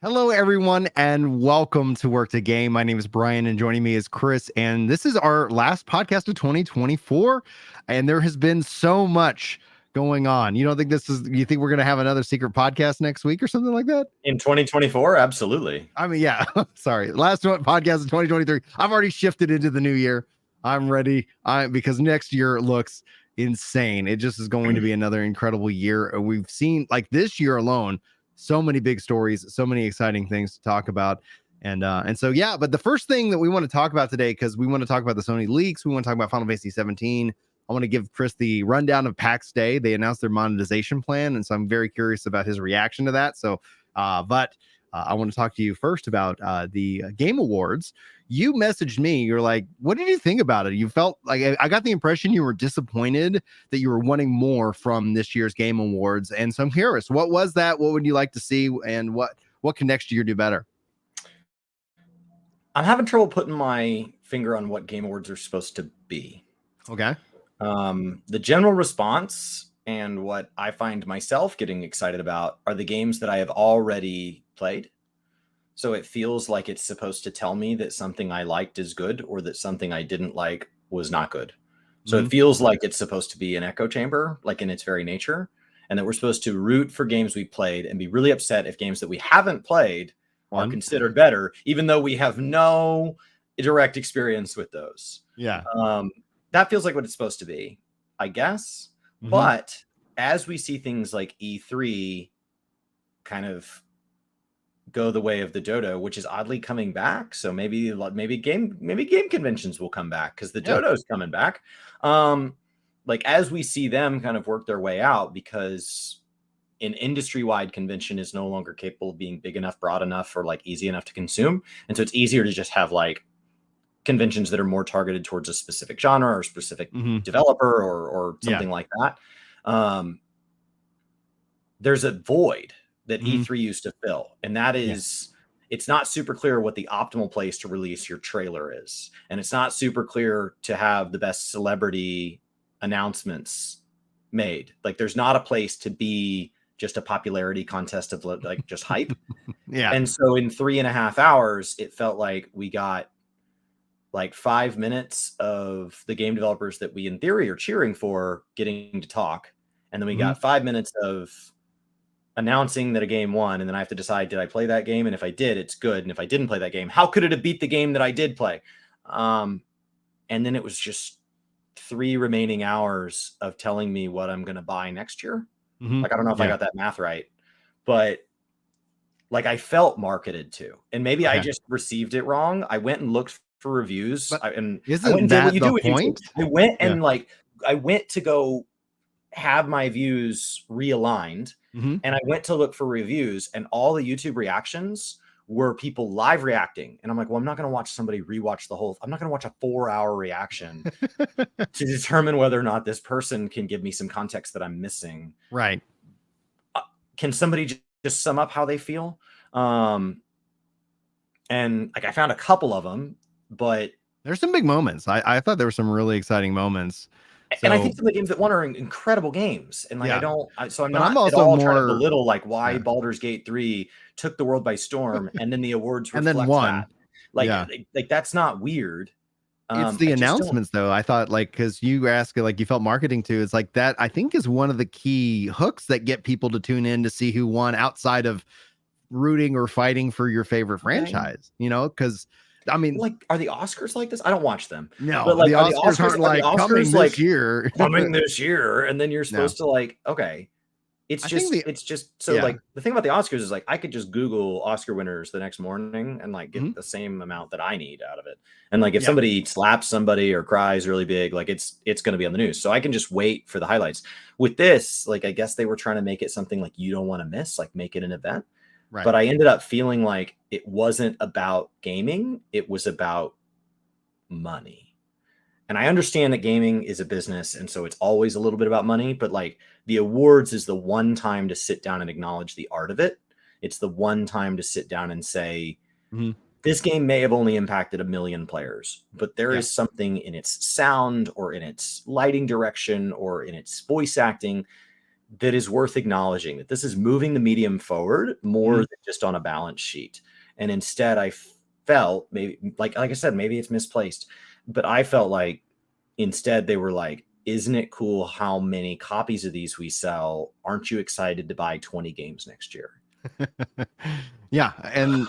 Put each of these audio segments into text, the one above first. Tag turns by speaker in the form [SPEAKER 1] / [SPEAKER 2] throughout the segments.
[SPEAKER 1] Hello, everyone, and welcome to Work the Game. My name is Brian, and joining me is Chris. And this is our last podcast of 2024. And there has been so much going on. You don't think you think we're going to have another secret podcast next week or something like that?
[SPEAKER 2] In 2024? Absolutely.
[SPEAKER 1] I mean, yeah, sorry. Last podcast of 2023. I've already shifted into the new year. I'm ready. Because next year looks insane. It just is going to be another incredible year. We've seen, like, this year alone, so many big stories, so many exciting things to talk about. And so, yeah, but the first thing that we want to talk about today, because we want to talk about the Sony leaks, we want to talk about Final Fantasy 17. I want to give Chris the rundown of PAX Day. They announced their monetization plan, and so I'm very curious about his reaction to that. So, but I want to talk to you first about the Game Awards. You messaged me. You're like, what did you think about it? You felt like I got the impression you were disappointed that you were wanting more from this year's Game Awards. And so I'm curious, what was that? What would you like to see? And what can next year do better?
[SPEAKER 2] I'm having trouble putting my finger on what Game Awards are supposed to be.
[SPEAKER 1] Okay.
[SPEAKER 2] The general response and what I find myself getting excited about are the games that I have already played. So it feels like it's supposed to tell me that something I liked is good or that something I didn't like was not good. So it feels like it's supposed to be an echo chamber, like in its very nature, and that we're supposed to root for games we played and be really upset if games that we haven't played are considered better, even though we have no direct experience with those.
[SPEAKER 1] Yeah.
[SPEAKER 2] That feels like what it's supposed to be, I guess. But as we see things like E3 kind of go the way of the dodo, which is oddly coming back, so maybe game conventions will come back because the dodo's coming back. Like as we see them kind of work their way out, because an industry-wide convention is no longer capable of being big enough, broad enough, or like easy enough to consume, and so it's easier to just have like conventions that are more targeted towards a specific genre or specific developer or something like that. There's a void that E3 used to fill, and that is it's not super clear what the optimal place to release your trailer is, and it's not super clear to have the best celebrity announcements made. Like there's not a place to be just a popularity contest of like just hype. And so in 3.5 hours it felt like we got like 5 minutes of the game developers that we in theory are cheering for getting to talk, and then we got 5 minutes of announcing that a game won, and then I have to decide, did I play that game? And if I did, it's good. And if I didn't play that game, how could it have beat the game that I did play? And then it was just 3 remaining hours of telling me what I'm going to buy next year. Like, I don't know if I got that math right, but like I felt marketed to, and maybe I just received it wrong. I went and looked for reviews, and
[SPEAKER 1] isn't that the point?
[SPEAKER 2] I went and I went to go have my views realigned, and I went to look for reviews, and all the YouTube reactions were people live reacting. And I'm like, well, I'm not going to watch somebody rewatch I'm not going to watch a 4-hour reaction to determine whether or not this person can give me some context that I'm missing.
[SPEAKER 1] Right.
[SPEAKER 2] Can somebody just sum up how they feel? And like, I found a couple of them, but
[SPEAKER 1] there's some big moments. I thought there were some really exciting moments.
[SPEAKER 2] And I think some of the games that won are incredible games. And like, I'm not
[SPEAKER 1] also
[SPEAKER 2] at all trying to belittle like why Baldur's Gate 3 took the world by storm and then the awards reflect
[SPEAKER 1] and then won.
[SPEAKER 2] That. Like that's not weird.
[SPEAKER 1] It's the announcements though. I thought, like, because you asked, like, you felt marketing to, it's like that I think is one of the key hooks that get people to tune in to see who won outside of rooting or fighting for your favorite franchise, you know, because I mean,
[SPEAKER 2] like, are the Oscars like this? I don't watch them.
[SPEAKER 1] No,
[SPEAKER 2] but like,
[SPEAKER 1] the Oscars aren't like coming this year.
[SPEAKER 2] Coming this year, and then you're supposed to like, okay, it's just so like the thing about the Oscars is like I could just Google Oscar winners the next morning and like get the same amount that I need out of it. And like if somebody slaps somebody or cries really big, like it's going to be on the news. So I can just wait for the highlights. With this, like I guess they were trying to make it something like you don't want to miss, like make it an event. Right. But I ended up feeling like it wasn't about gaming. It was about money. And I understand that gaming is a business, and so it's always a little bit about money. But like the awards is the one time to sit down and acknowledge the art of it. It's the one time to sit down and say, this game may have only impacted 1 million players, but there is something in its sound or in its lighting direction or in its voice acting that is worth acknowledging, that this is moving the medium forward more than just on a balance sheet. And instead I felt, maybe like I said, maybe it's misplaced, but I felt like instead they were like, isn't it cool how many copies of these we sell? Aren't you excited to buy 20 games next year?
[SPEAKER 1] Yeah, and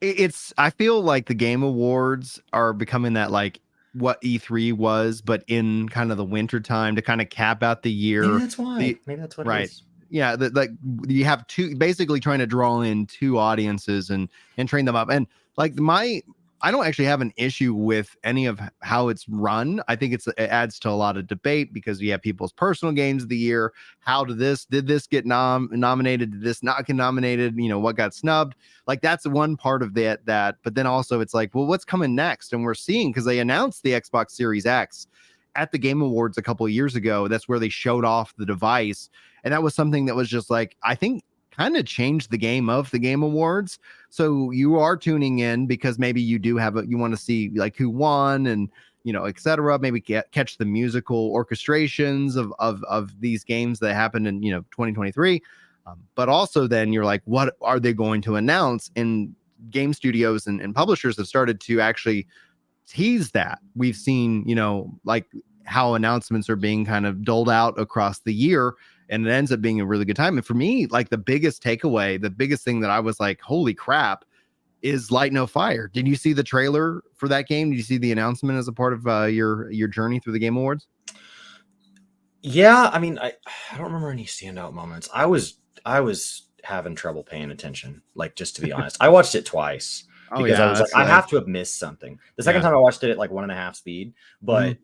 [SPEAKER 1] it's, I feel like the Game Awards are becoming that, like, what E3 was, but in kind of the winter time to kind of cap out the year.
[SPEAKER 2] Maybe that's why. Maybe that's what it is.
[SPEAKER 1] Yeah, like you have two, basically trying to draw in two audiences and train them up. And like I don't actually have an issue with any of how it's run. I think it adds to a lot of debate because you have people's personal games of the year. How did this get nominated? Did this not get nominated? You know, what got snubbed? Like that's one part of that. But then also it's like, well, what's coming next? And we're seeing, because they announced the Xbox Series X at the Game Awards a couple of years ago. That's where they showed off the device. And that was something that was just like, I think kind of changed the game of the Game Awards. So you are tuning in because maybe you do have you want to see like who won and, you know, etc. Maybe catch the musical orchestrations of these games that happened in, you know, 2023. But also then you're like, what are they going to announce? And game studios and publishers have started to actually tease that. We've seen, you know, like how announcements are being kind of doled out across the year, and it ends up being a really good time. And for me, like the biggest takeaway, the biggest thing that I was like, holy crap, is Light No Fire. Did you see the trailer for that game? Did you see the announcement as a part of your journey through the Game Awards?
[SPEAKER 2] Yeah, I mean, I don't remember any standout moments. I was having trouble paying attention, like, just to be honest. I watched it twice because I was like, I have to have missed something. The second time I watched it at like 1.5 speed, but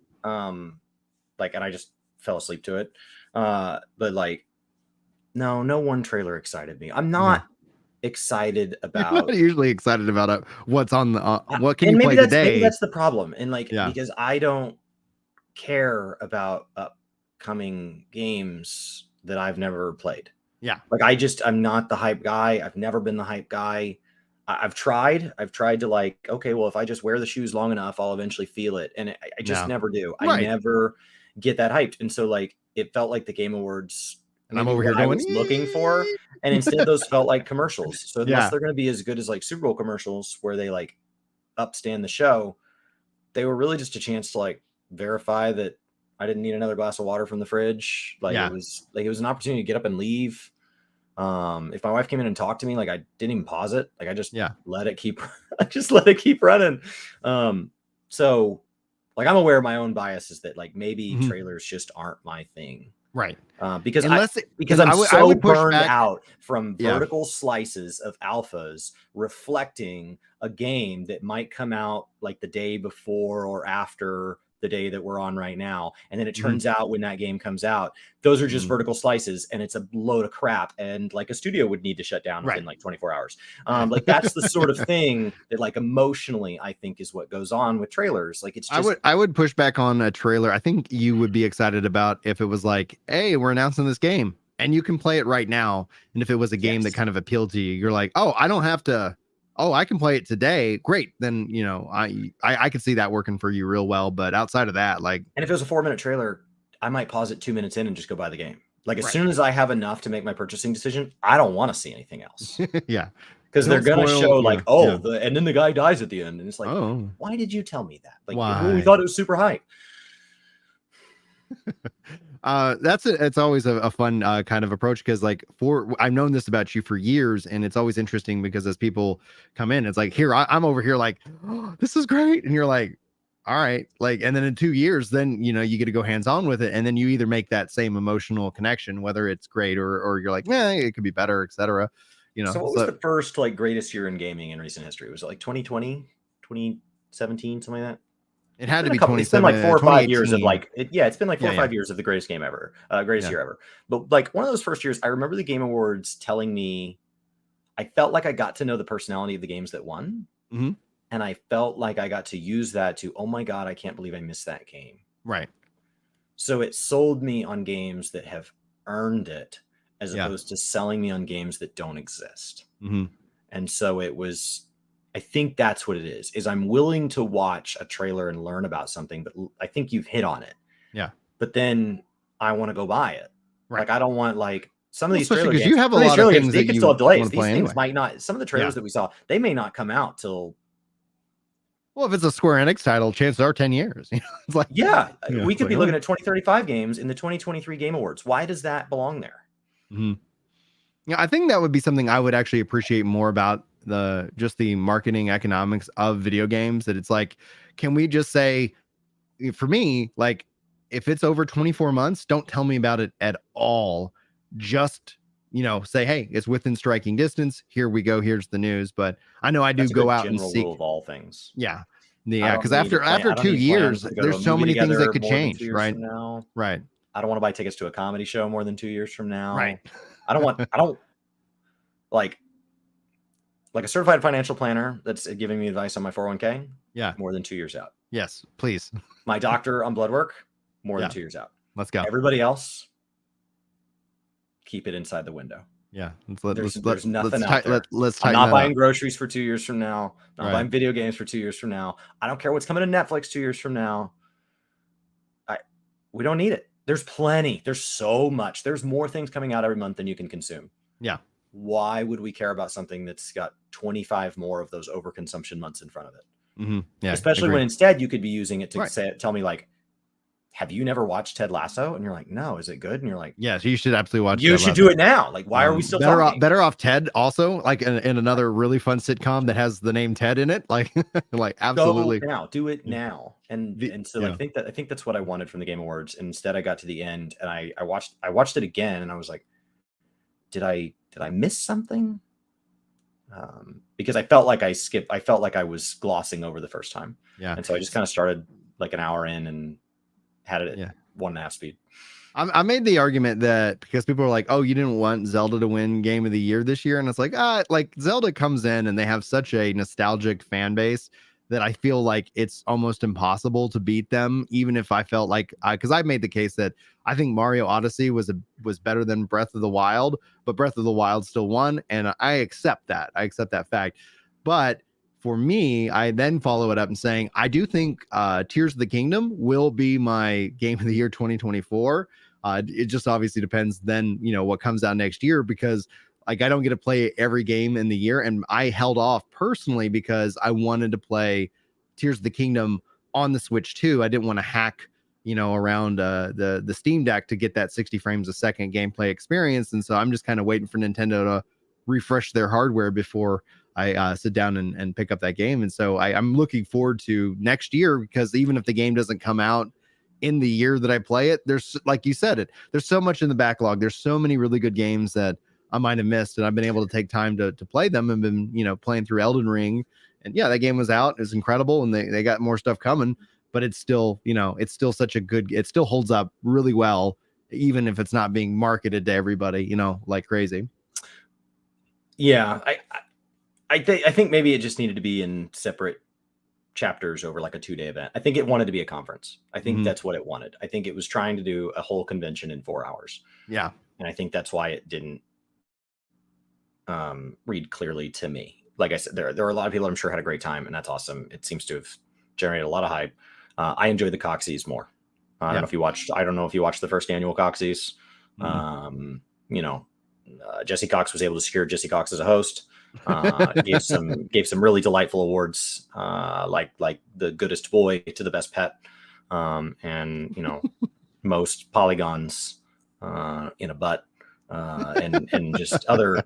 [SPEAKER 2] like, and I just fell asleep to it. But like, no one trailer excited me. I'm not excited about.
[SPEAKER 1] You're not usually excited about what's on the what can you play today.
[SPEAKER 2] Maybe that's the problem, and like because I don't care about upcoming games that I've never played.
[SPEAKER 1] Yeah,
[SPEAKER 2] like I'm not the hype guy. I've never been the hype guy. I've tried to like, okay, well, if I just wear the shoes long enough, I'll eventually feel it, and I just never do. I never get that hyped, and so like it felt like the Game Awards.
[SPEAKER 1] And I'm over here going,
[SPEAKER 2] I was looking for, and instead those felt like commercials. So unless they're going to be as good as like Super Bowl commercials where they like upstand the show, they were really just a chance to like verify that I didn't need another glass of water from the fridge. Like it was an opportunity to get up and leave. If my wife came in and talked to me, like I didn't even pause it. Like I just let it keep, running. So like I'm aware of my own biases that like maybe trailers just aren't my thing.
[SPEAKER 1] Right.
[SPEAKER 2] Because I'm so burned out from vertical slices of alphas reflecting a game that might come out like the day before or after the day that we're on right now. And then it turns out when that game comes out, those are just vertical slices and it's a load of crap. And like a studio would need to shut down within like 24 hours. Like that's the sort of thing that like emotionally, I think is what goes on with trailers. Like it's just,
[SPEAKER 1] I would push back on a trailer. I think you would be excited about if it was like, hey, we're announcing this game and you can play it right now. And if it was a game that kind of appealed to you, you're like, oh, I don't have to. Oh, I can play it today. Great. Then, you know, I could see that working for you real well. But outside of that, like,
[SPEAKER 2] and if it was a 4-minute trailer, I might pause it 2 minutes in and just go buy the game. Like as soon as I have enough to make my purchasing decision, I don't want to see anything else. Because they're going to show like, and then the guy dies at the end. And it's like, why did you tell me that? Like, we thought it was super hype.
[SPEAKER 1] It's always a fun kind of approach because like I've known this about you for years, and it's always interesting because as people come in, it's like here I'm over here like, oh, this is great, and you're like, all right, like, and then in 2 years, then you know you get to go hands on with it, and then you either make that same emotional connection, whether it's great or you're like, it could be better, etc. You know.
[SPEAKER 2] So what was the first like greatest year in gaming in recent history? Was it like 2020, 2017, something like that?
[SPEAKER 1] It had to be
[SPEAKER 2] 20. It's been like 4 or 5 years of like, it's been like 4 or 5 years of the greatest game ever, greatest year ever. But like one of those first years, I remember the Game Awards telling me, I felt like I got to know the personality of the games that won. And I felt like I got to use that to, oh my God, I can't believe I missed that game.
[SPEAKER 1] Right.
[SPEAKER 2] So it sold me on games that have earned it as opposed to selling me on games that don't exist. And so it was, I think that's what it is I'm willing to watch a trailer and learn about something, but I think you've hit on it.
[SPEAKER 1] Yeah.
[SPEAKER 2] But then I want to go buy it.
[SPEAKER 1] Right.
[SPEAKER 2] Like I don't want like some of these
[SPEAKER 1] Especially
[SPEAKER 2] trailer
[SPEAKER 1] because
[SPEAKER 2] games.
[SPEAKER 1] you have a
[SPEAKER 2] Some of these
[SPEAKER 1] lot of
[SPEAKER 2] trailer games,
[SPEAKER 1] things
[SPEAKER 2] they
[SPEAKER 1] that
[SPEAKER 2] could
[SPEAKER 1] you
[SPEAKER 2] still have delays.
[SPEAKER 1] want to
[SPEAKER 2] These
[SPEAKER 1] play
[SPEAKER 2] things
[SPEAKER 1] anyway.
[SPEAKER 2] might not. Some of the trailers that we saw, they may not come out till.
[SPEAKER 1] Well, if it's a Square Enix title, chances are 10 years. It's like,
[SPEAKER 2] Yeah, we
[SPEAKER 1] it's
[SPEAKER 2] could
[SPEAKER 1] like,
[SPEAKER 2] be looking at 2035 games in the 2023 Game Awards. Why does that belong there?
[SPEAKER 1] mm-hmm. Yeah, I think that would be something I would actually appreciate more about just the marketing economics of video games. That it's like, can we just say, for me, like, if it's over 24 months, don't tell me about it at all. Just, say, hey, it's within striking distance. Here we go. Here's the news. But I know I do
[SPEAKER 2] That's a
[SPEAKER 1] go
[SPEAKER 2] good
[SPEAKER 1] out and
[SPEAKER 2] general rule
[SPEAKER 1] seek.
[SPEAKER 2] of all things.
[SPEAKER 1] Yeah.
[SPEAKER 2] I
[SPEAKER 1] Yeah.
[SPEAKER 2] don't
[SPEAKER 1] Because
[SPEAKER 2] need a plan.
[SPEAKER 1] after
[SPEAKER 2] I don't
[SPEAKER 1] 2
[SPEAKER 2] need plans
[SPEAKER 1] years,
[SPEAKER 2] to go to
[SPEAKER 1] there's
[SPEAKER 2] a
[SPEAKER 1] so
[SPEAKER 2] movie
[SPEAKER 1] many things that
[SPEAKER 2] together
[SPEAKER 1] could
[SPEAKER 2] more than 2
[SPEAKER 1] change.
[SPEAKER 2] years
[SPEAKER 1] Right.
[SPEAKER 2] from now.
[SPEAKER 1] Right.
[SPEAKER 2] I don't want to buy tickets to a comedy show more than 2 years from now.
[SPEAKER 1] Right.
[SPEAKER 2] I don't like a certified financial planner that's giving me advice on my 401k.
[SPEAKER 1] Yeah.
[SPEAKER 2] More than 2 years out.
[SPEAKER 1] Yes, please.
[SPEAKER 2] My doctor on blood work, more
[SPEAKER 1] Yeah.
[SPEAKER 2] than 2 years out.
[SPEAKER 1] Let's go.
[SPEAKER 2] Everybody else, keep it inside the window.
[SPEAKER 1] Yeah.
[SPEAKER 2] There's nothing out there.
[SPEAKER 1] Let's
[SPEAKER 2] I'm
[SPEAKER 1] tighten
[SPEAKER 2] not
[SPEAKER 1] that
[SPEAKER 2] buying
[SPEAKER 1] up.
[SPEAKER 2] groceries for 2 years from now. Not
[SPEAKER 1] Right.
[SPEAKER 2] buying video games for 2 years from now. I don't care what's coming to Netflix 2 years from now. We don't need it. There's plenty. There's so much. There's more things coming out every month than you can consume.
[SPEAKER 1] Yeah.
[SPEAKER 2] Why would we care about something that's got 25 more of those overconsumption months in front of it?
[SPEAKER 1] Mm-hmm. Yeah.
[SPEAKER 2] Especially when instead you could be using it to
[SPEAKER 1] Right.
[SPEAKER 2] tell me like, have you never watched Ted Lasso? And you're like, no, is it good? And you're like,
[SPEAKER 1] yes, you should absolutely watch.
[SPEAKER 2] You should do it now. Like, why are we still talking?
[SPEAKER 1] Better off Ted also, like in another really fun sitcom that has the name Ted in it. Like, absolutely.
[SPEAKER 2] Go now, do it now. And so
[SPEAKER 1] yeah.
[SPEAKER 2] I think that's what I wanted from the Game Awards. And instead I got to the end and I watched it again and I was like, did I miss something? Because I felt like I felt like I was glossing over the first time.
[SPEAKER 1] Yeah.
[SPEAKER 2] And so I just kind of started like an hour in and had it at 1.5 speed.
[SPEAKER 1] I made the argument that because people are like, oh, you didn't want Zelda to win Game of the Year this year. And it's like, like Zelda comes in and they have such a nostalgic fan base that I feel like it's almost impossible to beat them. Even if I felt like, because I made the case that I think Mario Odyssey was better than Breath of the Wild, but Breath of the Wild still won. And I accept that. I accept that fact. But for me, I then follow it up and saying, I do think Tears of the Kingdom will be my Game of the Year 2024. It just obviously depends then, what comes out next year, because like I don't get to play every game in the year. And I held off personally because I wanted to play Tears of the Kingdom on the Switch too. I didn't want to hack, around the Steam Deck to get that 60 frames a second gameplay experience. And so I'm just kind of waiting for Nintendo to refresh their hardware before I sit down and pick up that game. And so I'm looking forward to next year, because even if the game doesn't come out in the year that I play it, there's, like you said, there's so much in the backlog. There's so many really good games that I might have missed, and I've been able to take time to play them, and been, playing through Elden Ring. And yeah, that game was out. It's incredible. And they got more stuff coming, but it's still, it's still it still holds up really well, even if it's not being marketed to everybody, like crazy.
[SPEAKER 2] Yeah. I think maybe it just needed to be in separate chapters over like a 2-day event. I think it wanted to be a conference. I think that's what it wanted. I think it was trying to do a whole convention in 4 hours.
[SPEAKER 1] Yeah.
[SPEAKER 2] And I think that's why it didn't read clearly to me. Like I said, there are a lot of people I'm sure had a great time, and that's awesome. It seems to have generated a lot of hype. I enjoyed the Coxies more. I don't know if you watched the first annual Coxies. Jesse Cox was able to secure Jesse Cox as a host. Gave some really delightful awards, like the goodest boy to the best pet, and most polygons in a butt, and just other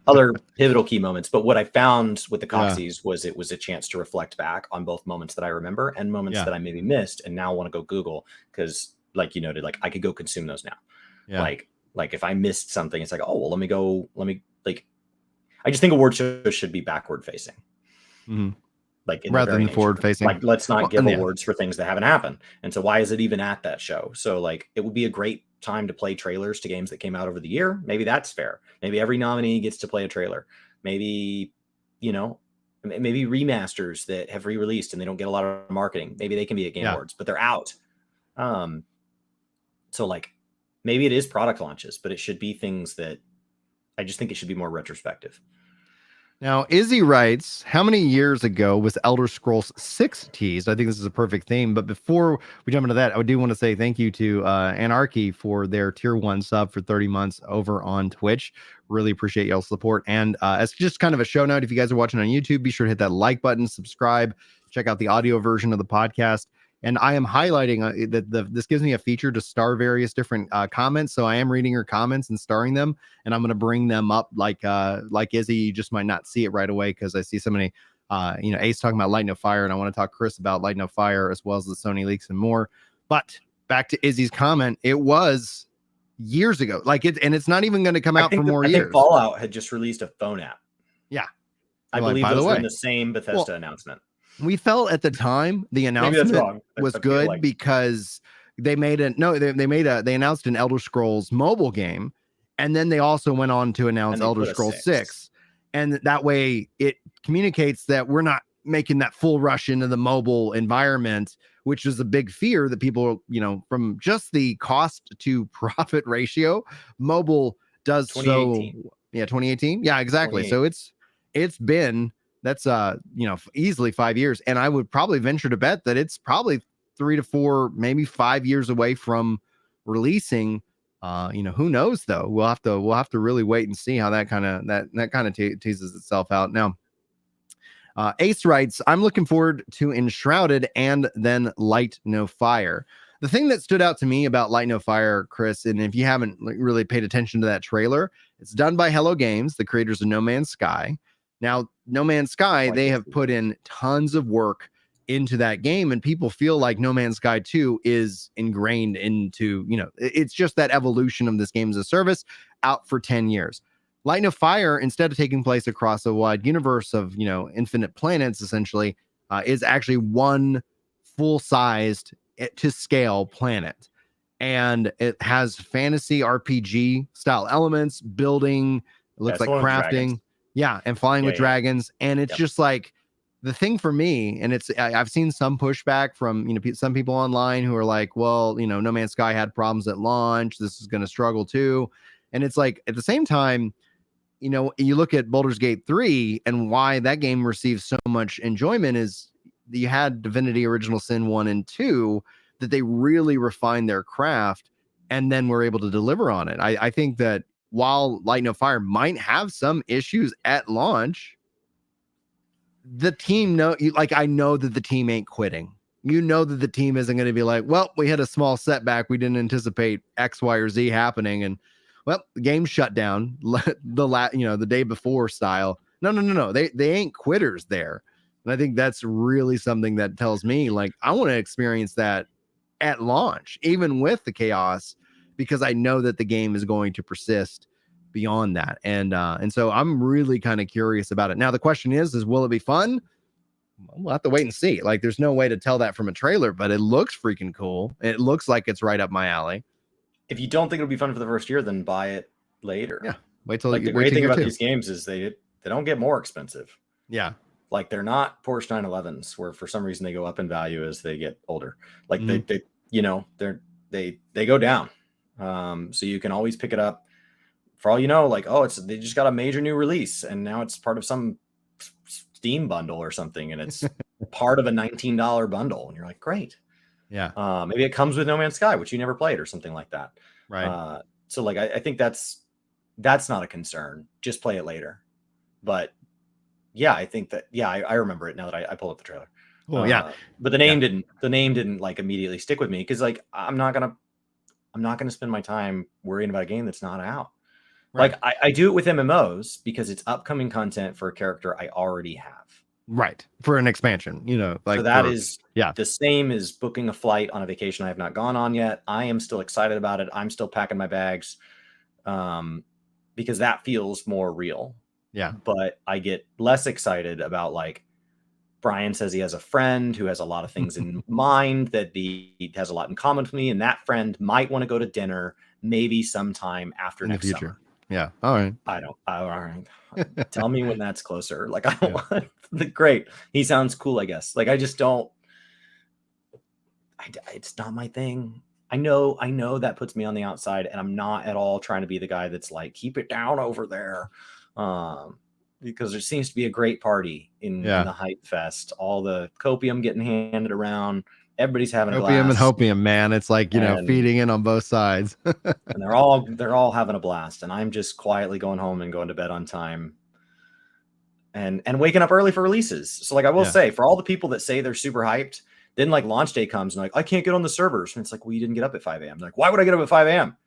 [SPEAKER 2] pivotal key moments. But what I found with the Coxies was it was a chance to reflect back on both moments that I remember and moments that I maybe missed, and now want to go Google, because like you noted, like I could go consume those now. Like if I missed something, it's like, oh well, let me I just think award shows should be backward facing. Like
[SPEAKER 1] rather than forward facing.
[SPEAKER 2] Like, let's not give awards for things that haven't happened. And so why is it even at that show? So like, it would be a great time to play trailers to games that came out over the year. Maybe that's fair. Maybe every nominee gets to play a trailer. Maybe, maybe remasters that have re-released and they don't get a lot of marketing. Maybe they can be at Game Awards, but they're out. So like, maybe it is product launches, but it should be things that I just think it should be more retrospective.
[SPEAKER 1] Now, Izzy writes, how many years ago was Elder Scrolls 6 teased? I think this is a perfect theme. But before we jump into that, I do want to say thank you to Anarchy for their tier 1 sub for 30 months over on Twitch. Really appreciate y'all's support. And as just kind of a show note, if you guys are watching on YouTube, be sure to hit that like button, subscribe, check out the audio version of the podcast. And I am highlighting that this gives me a feature to star various different comments. So I am reading her comments and starring them, and I'm going to bring them up like Izzy. You just might not see it right away because I see so many, Ace talking about Light No Fire, and I want to talk Chris about Light No Fire as well as the Sony leaks and more. But back to Izzy's comment, it was years ago, and it's not even going to come out for more years. I think
[SPEAKER 2] Fallout had just released a phone app.
[SPEAKER 1] Yeah,
[SPEAKER 2] I believe those were in the same Bethesda announcement.
[SPEAKER 1] We felt at the time the announcement was good because they announced an Elder Scrolls mobile game, and then they also went on to announce Elder Scrolls 6. And that way it communicates that we're not making that full rush into the mobile environment, which is a big fear that people, from just the cost to profit ratio, mobile does 2018. 2018. Yeah, exactly. So it's been that's easily 5 years, and I would probably venture to bet that it's probably 3 to 4, maybe 5 years away from releasing. Who knows though? We'll have to really wait and see how that kind of teases itself out. Now, Ace writes, I'm looking forward to Enshrouded and then Light No Fire. The thing that stood out to me about Light No Fire, Chris, and if you haven't really paid attention to that trailer, it's done by Hello Games, the creators of No Man's Sky. Now, No Man's Sky, they have put in tons of work into that game, and people feel like No Man's Sky 2 is ingrained into, it's just that evolution of this game as a service out for 10 years. Light No Fire, instead of taking place across a wide universe of, infinite planets, essentially, is actually one full-sized to scale planet. And it has fantasy RPG style elements, building, it looks like crafting. Yeah, and flying with dragons. And it's just like the thing for me, and I've seen some pushback from, some people online who are like, well, No Man's Sky had problems at launch. This is going to struggle too. And it's like, at the same time, you look at Baldur's Gate 3 and why that game received so much enjoyment is you had Divinity Original Sin 1 and 2 that they really refined their craft and then were able to deliver on it. I think that while Light No Fire might have some issues at launch, the team I know that the team ain't quitting. That the team isn't going to be like, well, we had a small setback. We didn't anticipate X, Y, or Z happening. And well, the game shut down the day before style. No. They ain't quitters there. And I think that's really something that tells me I want to experience that at launch, even with the chaos, because I know that the game is going to persist beyond that. And so I'm really kind of curious about it. Now, the question is will it be fun? We'll have to wait and see. There's no way to tell that from a trailer, but it looks freaking cool. It looks like it's right up my alley.
[SPEAKER 2] If you don't think it'll be fun for the first year, then buy it later.
[SPEAKER 1] Yeah. Wait till
[SPEAKER 2] the great thing about these games is they don't get more expensive.
[SPEAKER 1] Yeah.
[SPEAKER 2] They're not Porsche 911s where for some reason they go up in value as they get older. They go down. So you can always pick it up for all they just got a major new release and now it's part of some Steam bundle or something and it's part of a $19 bundle and you're like, great.
[SPEAKER 1] Yeah.
[SPEAKER 2] Maybe it comes with No Man's Sky, which you never played or something like that.
[SPEAKER 1] Right.
[SPEAKER 2] So I think that's not a concern. Just play it later. But yeah, I think that, I remember it now that I pulled up the trailer.
[SPEAKER 1] Well, yeah.
[SPEAKER 2] But the name didn't immediately stick with me because I'm not going to spend my time worrying about a game that's not out. Right. I do it with MMOs because it's upcoming content for a character I already have.
[SPEAKER 1] Right. For an expansion,
[SPEAKER 2] so that is the same as booking a flight on a vacation I have not gone on yet. I am still excited about it. I'm still packing my bags because that feels more real.
[SPEAKER 1] Yeah.
[SPEAKER 2] But I get less excited about Brian says he has a friend who has a lot of things in mind, that he has a lot in common with me. And that friend might want to go to dinner maybe sometime after next summer.
[SPEAKER 1] Yeah. All right.
[SPEAKER 2] All right. Tell me when that's closer. I don't want great. He sounds cool, I guess. I just don't. It's not my thing. I know that puts me on the outside, and I'm not at all trying to be the guy that's keep it down over there. because there seems to be a great party in the hype fest. All the copium getting handed around. Everybody's having a
[SPEAKER 1] Opium and
[SPEAKER 2] glass.
[SPEAKER 1] hopium, man. It's like, feeding in on both sides.
[SPEAKER 2] And they're all having a blast. And I'm just quietly going home and going to bed on time. And waking up early for releases. So like I will say, for all the people that say they're super hyped, then like launch day comes and like, I can't get on the servers. And it's like, well, you didn't get up at 5 a.m. Like, why would I get up at 5 a.m.?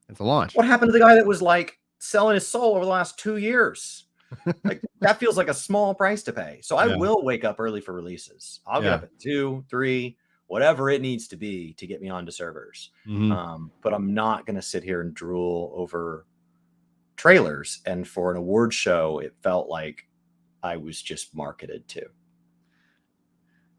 [SPEAKER 1] It's a launch.
[SPEAKER 2] What happened to the guy that was like selling his soul over the last 2 years? Like that feels like a small price to pay. So I will wake up early for releases. I'll get up at 2, 3, whatever it needs to be to get me onto servers. But I'm not going to sit here and drool over trailers. And for an award show, it felt like I was just marketed to.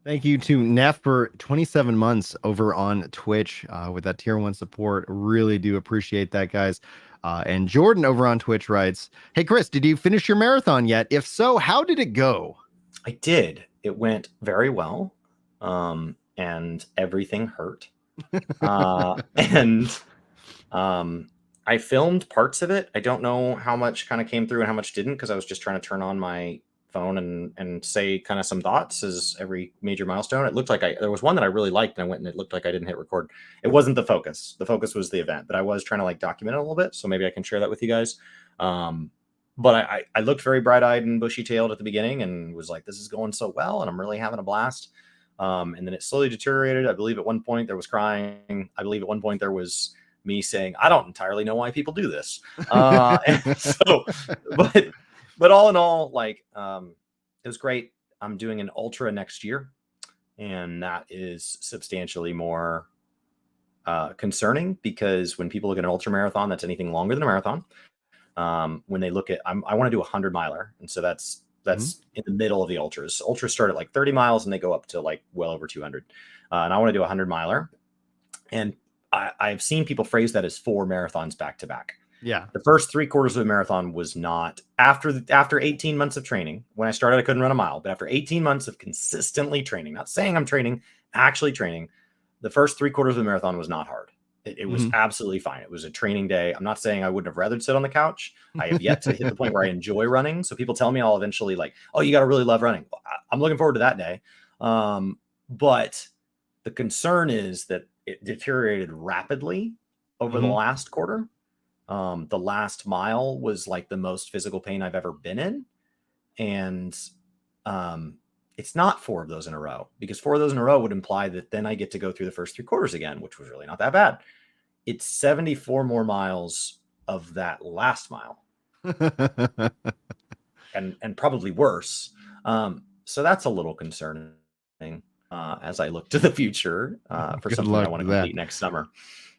[SPEAKER 1] Thank you to Neff for 27 months over on Twitch with that tier 1 support. Really do appreciate that, guys. And Jordan over on Twitch writes, hey, Chris, did you finish your marathon yet? If so, how did it go?
[SPEAKER 2] I did. It went very well. And everything hurt. I filmed parts of it. I don't know how much kind of came through and how much didn't, because I was just trying to turn on my phone and say kind of some thoughts as every major milestone. It looked like there was one that I really liked, and I went and it looked like I didn't hit record. It wasn't the focus. The focus was the event, but I was trying to like document it a little bit. So maybe I can share that with you guys. But I looked very bright-eyed and bushy-tailed at the beginning and was like, this is going so well, and I'm really having a blast. And then it slowly deteriorated. I believe at one point there was crying. I believe at one point there was me saying, I don't entirely know why people do this. And so, but all in all, like, it was great. I'm doing an ultra next year, and that is substantially more concerning, because when people look at an ultra marathon, that's anything longer than a marathon. When they look at, I want to do a 100-miler. And so that's in the middle of the ultras. Ultras start at like 30 miles and they go up to like well over 200. And I want to do a 100-miler. And I've seen people phrase that as 4 marathons back to back.
[SPEAKER 1] Yeah.
[SPEAKER 2] The first 3/4 of a marathon was not after 18 months of training. When I started, I couldn't run a mile, but after 18 months of consistently training, not saying I'm training, actually training, the first 3/4 of the marathon was not hard. It was absolutely fine. It was a training day. I'm not saying I wouldn't have rather sit on the couch. I have yet to hit the point where I enjoy running. So people tell me I'll eventually like, oh, you got to really love running. I'm looking forward to that day. But the concern is that it deteriorated rapidly over the last quarter. The last mile was like the most physical pain I've ever been in. And it's not 4 of those in a row, because 4 of those in a row would imply that then I get to go through the first 3/4 again, which was really not that bad. It's 74 more miles of that last mile and probably worse. So that's a little concerning as I look to the future for something I want to complete next summer.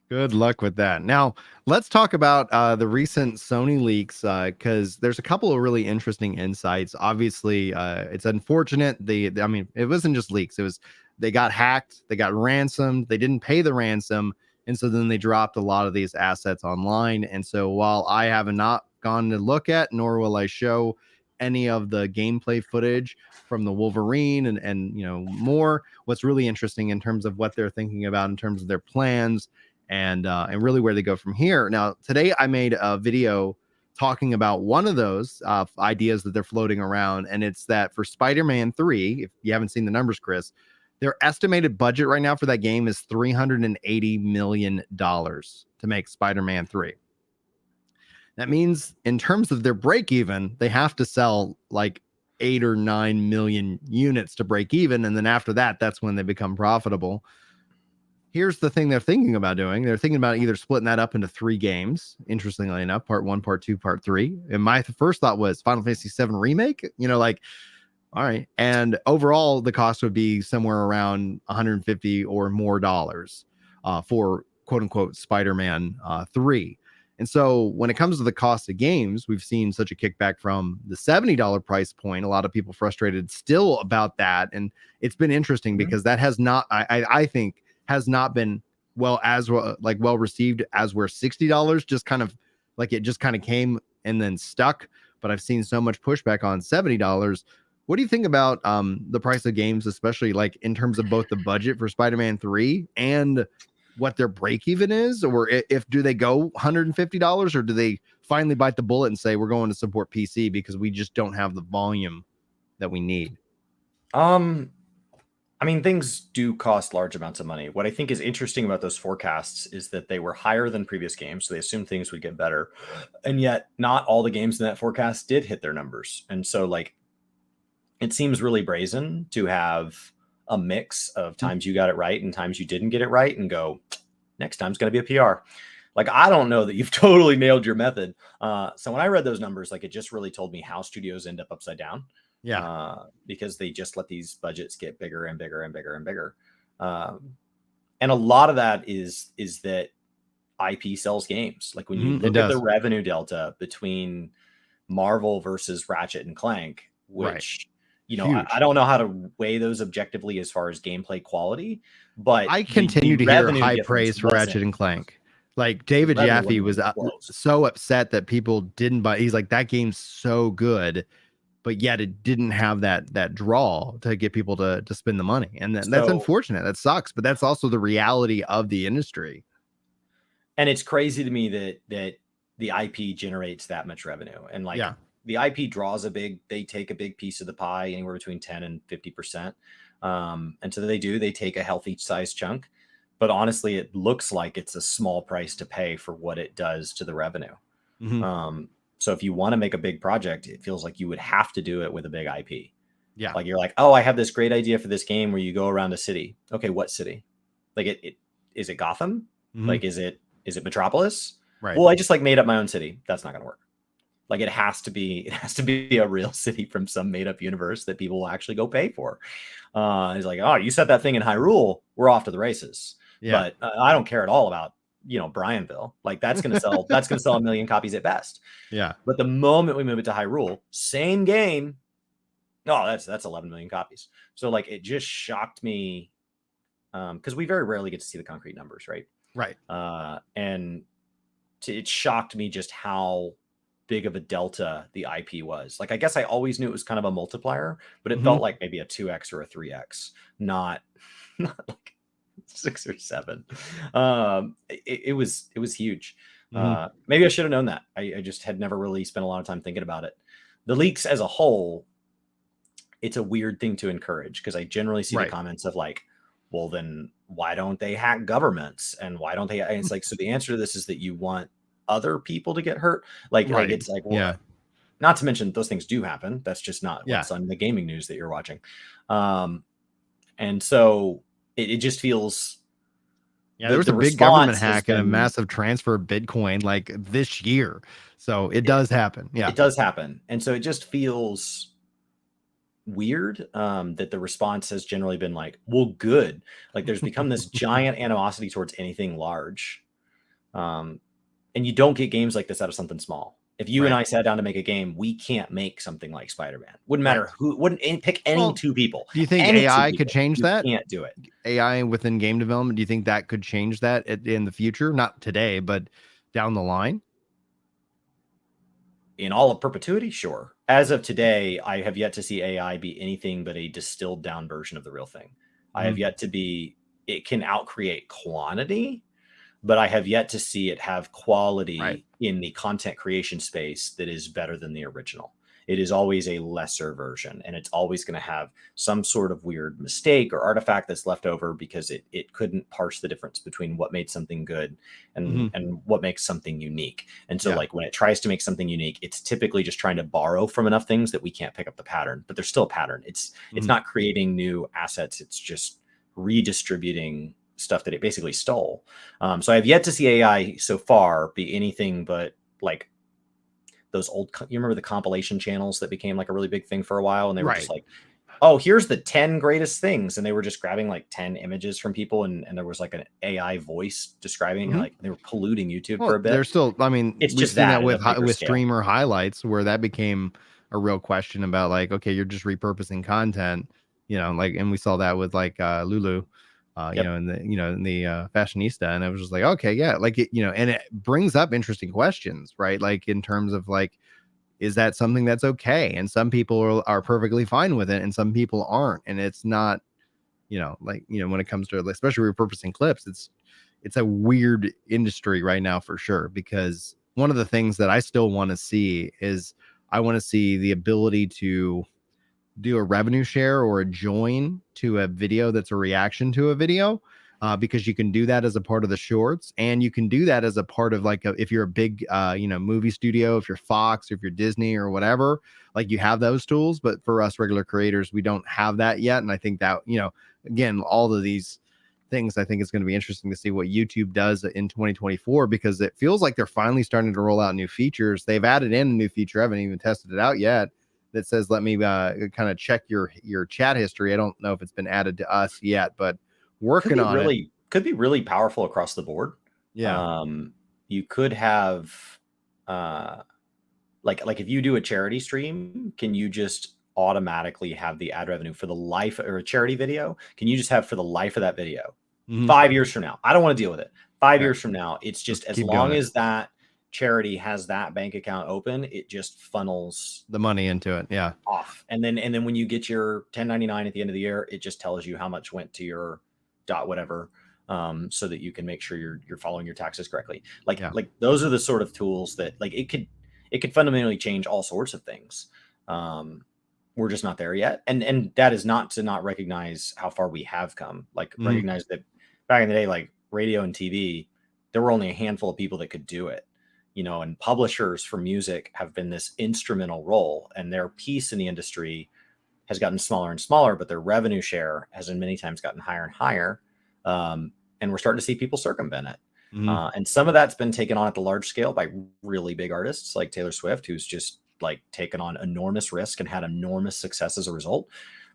[SPEAKER 1] Good luck with that. Now, let's talk about the recent Sony leaks, because there's a couple of really interesting insights. Obviously, it's unfortunate. I mean, it wasn't just leaks. It was they got hacked, they got ransomed, they didn't pay the ransom, and so then they dropped a lot of these assets online. And so while I have not gone to look at, nor will I show any of the gameplay footage from the Wolverine and more, what's really interesting in terms of what they're thinking about in terms of their plans and really where they go from here. Now, today I made a video talking about one of those ideas that they're floating around, and it's that for Spider-Man 3, if you haven't seen the numbers, Chris, their estimated budget right now for that game is $380 million to make Spider-Man 3. That means in terms of their break even, they have to sell like 8 or 9 million units to break even. And then after that, that's when they become profitable. Here's the thing they're thinking about doing. They're thinking about either splitting that up into 3 games, interestingly enough, part 1, part 2, part 3. And my first thought was Final Fantasy VII Remake, all right. And overall, the cost would be somewhere around $150 or more for quote unquote Spider-Man 3. And so when it comes to the cost of games, we've seen such a kickback from the $70 price point. A lot of people frustrated still about that. And it's been interesting because that has not, I think, has not been well received as where $60 just kind of like it just kind of came and then stuck. But I've seen so much pushback on $70. What do you think about the price of games, especially like in terms of both the budget for Spider-Man 3 and what their break even is, or if do they go $150, or do they finally bite the bullet and say we're going to support PC because we just don't have the volume that we need?
[SPEAKER 2] I mean, things do cost large amounts of money. What I think is interesting about those forecasts is that they were higher than previous games, so they assumed things would get better. And yet not all the games in that forecast did hit their numbers. And so like it seems really brazen to have a mix of times you got it right and times you didn't get it right and go, next time's going to be a PR. Like, I don't know that you've totally nailed your method. So when I read those numbers, like it just really told me how studios end up upside down.
[SPEAKER 1] Yeah.
[SPEAKER 2] Because they just let these budgets get bigger and bigger and bigger and bigger. And a lot of that is that IP sells games. Like when you look at the revenue delta between Marvel versus Ratchet and Clank, which, you know, I don't know how to weigh those objectively as far as gameplay quality, but
[SPEAKER 1] I continue to hear high praise for Ratchet and Clank. Like David Jaffe was so upset that people didn't buy. He's like, that game's so good, but yet it didn't have that draw to get people to spend the money. And that's unfortunate. That sucks, but that's also the reality of the industry.
[SPEAKER 2] And it's crazy to me that the IP generates that much revenue. And like the IP draws they take a big piece of the pie, anywhere between 10 and 50%. And so they take a healthy size chunk, but honestly, it looks like it's a small price to pay for what it does to the revenue. So if you want to make a big project, it feels like you would have to do it with a big IP.
[SPEAKER 1] Yeah.
[SPEAKER 2] Like you're like, oh, I have this great idea for this game where you go around a city. Okay, what city? Like is it Gotham? Like is it Metropolis?
[SPEAKER 1] Right.
[SPEAKER 2] Well, I just like made up my own city. That's not going to work. Like it has to be a real city from some made up universe that people will actually go pay for. It's like, oh, you set that thing in Hyrule, we're off to the races. Yeah. But I don't care at all about, you know, Bryanville. Like that's going to sell, that's going to sell 1 million copies at best.
[SPEAKER 1] Yeah.
[SPEAKER 2] But the moment we move it to Hyrule, same game. No, that's 11 million copies. So like, it just shocked me. Cause we very rarely get to see the concrete numbers. Right.
[SPEAKER 1] Right.
[SPEAKER 2] And it shocked me just how big of a delta the IP was. Like, I guess I always knew it was kind of a multiplier, but it felt like maybe a 2x or a 3x, not like 6 or 7. It was huge. Maybe I should have known that. I just had never really spent a lot of time thinking about it. The leaks as a whole, it's a weird thing to encourage because I generally see the comments of like, well, then why don't they hack governments? And why don't they? And it's like, so the answer to this is that you want other people to get hurt. Like it's like, well, not to mention those things do happen. That's just not what's on the gaming news that you're watching. And so it just feels.
[SPEAKER 1] Yeah, there was a big government hack and a massive transfer of Bitcoin like this year. So it does happen. Yeah,
[SPEAKER 2] it does happen. And so it just feels weird that the response has generally been like, well, good. Like there's become this giant animosity towards anything large. And you don't get games like this out of something small. If you and I sat down to make a game, we can't make something like Spider-Man. Wouldn't matter who, wouldn't pick any two people.
[SPEAKER 1] Do you think AI could change that?
[SPEAKER 2] Can't do it.
[SPEAKER 1] AI within game development, do you think that could change that in the future? Not today, but down the line?
[SPEAKER 2] In all of perpetuity, sure. As of today, I have yet to see AI be anything but a distilled down version of the real thing. I have yet to be, it can outcreate quantity, but I have yet to see it have quality in the content creation space that is better than the original. It is always a lesser version, and it's always going to have some sort of weird mistake or artifact that's left over because it couldn't parse the difference between what made something good and what makes something unique. And so like when it tries to make something unique, it's typically just trying to borrow from enough things that we can't pick up the pattern, but there's still a pattern. It's not creating new assets. It's just redistributing stuff that it basically stole. So I have yet to see AI so far be anything but like those old, you remember the compilation channels that became like a really big thing for a while, and they were just like, oh, here's the 10 greatest things, and they were just grabbing like 10 images from people, and there was like an AI voice describing like they were polluting YouTube for a bit.
[SPEAKER 1] They're still, I mean,
[SPEAKER 2] it's
[SPEAKER 1] we've
[SPEAKER 2] just
[SPEAKER 1] seen that
[SPEAKER 2] with
[SPEAKER 1] streamer highlights where that became a real question about like, okay, you're just repurposing content, you know, like, and we saw that with like Lulu. You know, in the fashionista, and it was just like, okay, yeah, like it, you know, and it brings up interesting questions, right? Like in terms of like, is that something that's okay? And some people are perfectly fine with it, and some people aren't. And it's not, you know, like, you know, when it comes to especially repurposing clips, it's, it's a weird industry right now for sure, because one of the things that I still want to see is I want to see the ability to do a revenue share or a join to a video that's a reaction to a video, because you can do that as a part of the shorts, and you can do that as a part of like if you're a big movie studio, if you're Fox, or if you're Disney or whatever, like you have those tools. But for us regular creators, we don't have that yet. And I think that, again, all of these things, I think it's going to be interesting to see what YouTube does in 2024, because it feels like they're finally starting to roll out new features. They've added in a new feature, I haven't even tested it out yet, that says let me kind of check your chat history. I don't know if it's been added to us yet, but working on it.
[SPEAKER 2] Could be really powerful across the board.
[SPEAKER 1] Yeah.
[SPEAKER 2] You could have like if you do a charity stream, can you just automatically have the ad revenue for the life, or a charity video? Can you just have for the life of that video? 5 years from now, I don't want to deal with it. 5 years from now, it's just as long as that charity has that bank account open, it just funnels
[SPEAKER 1] the money into it. Yeah.
[SPEAKER 2] Off. And then when you get your 1099 at the end of the year, it just tells you how much went to your dot whatever, so that you can make sure you're following your taxes correctly. Like those are the sort of tools that like it could fundamentally change all sorts of things. We're just not there yet. And that is not to not recognize how far we have come. Like recognize that back in the day, like radio and TV, there were only a handful of people that could do it. And publishers for music have been this instrumental role, and their piece in the industry has gotten smaller and smaller, but their revenue share has in many times gotten higher and higher. And we're starting to see people circumvent it. And some of that's been taken on at the large scale by really big artists like Taylor Swift, who's just like taken on enormous risk and had enormous success as a result.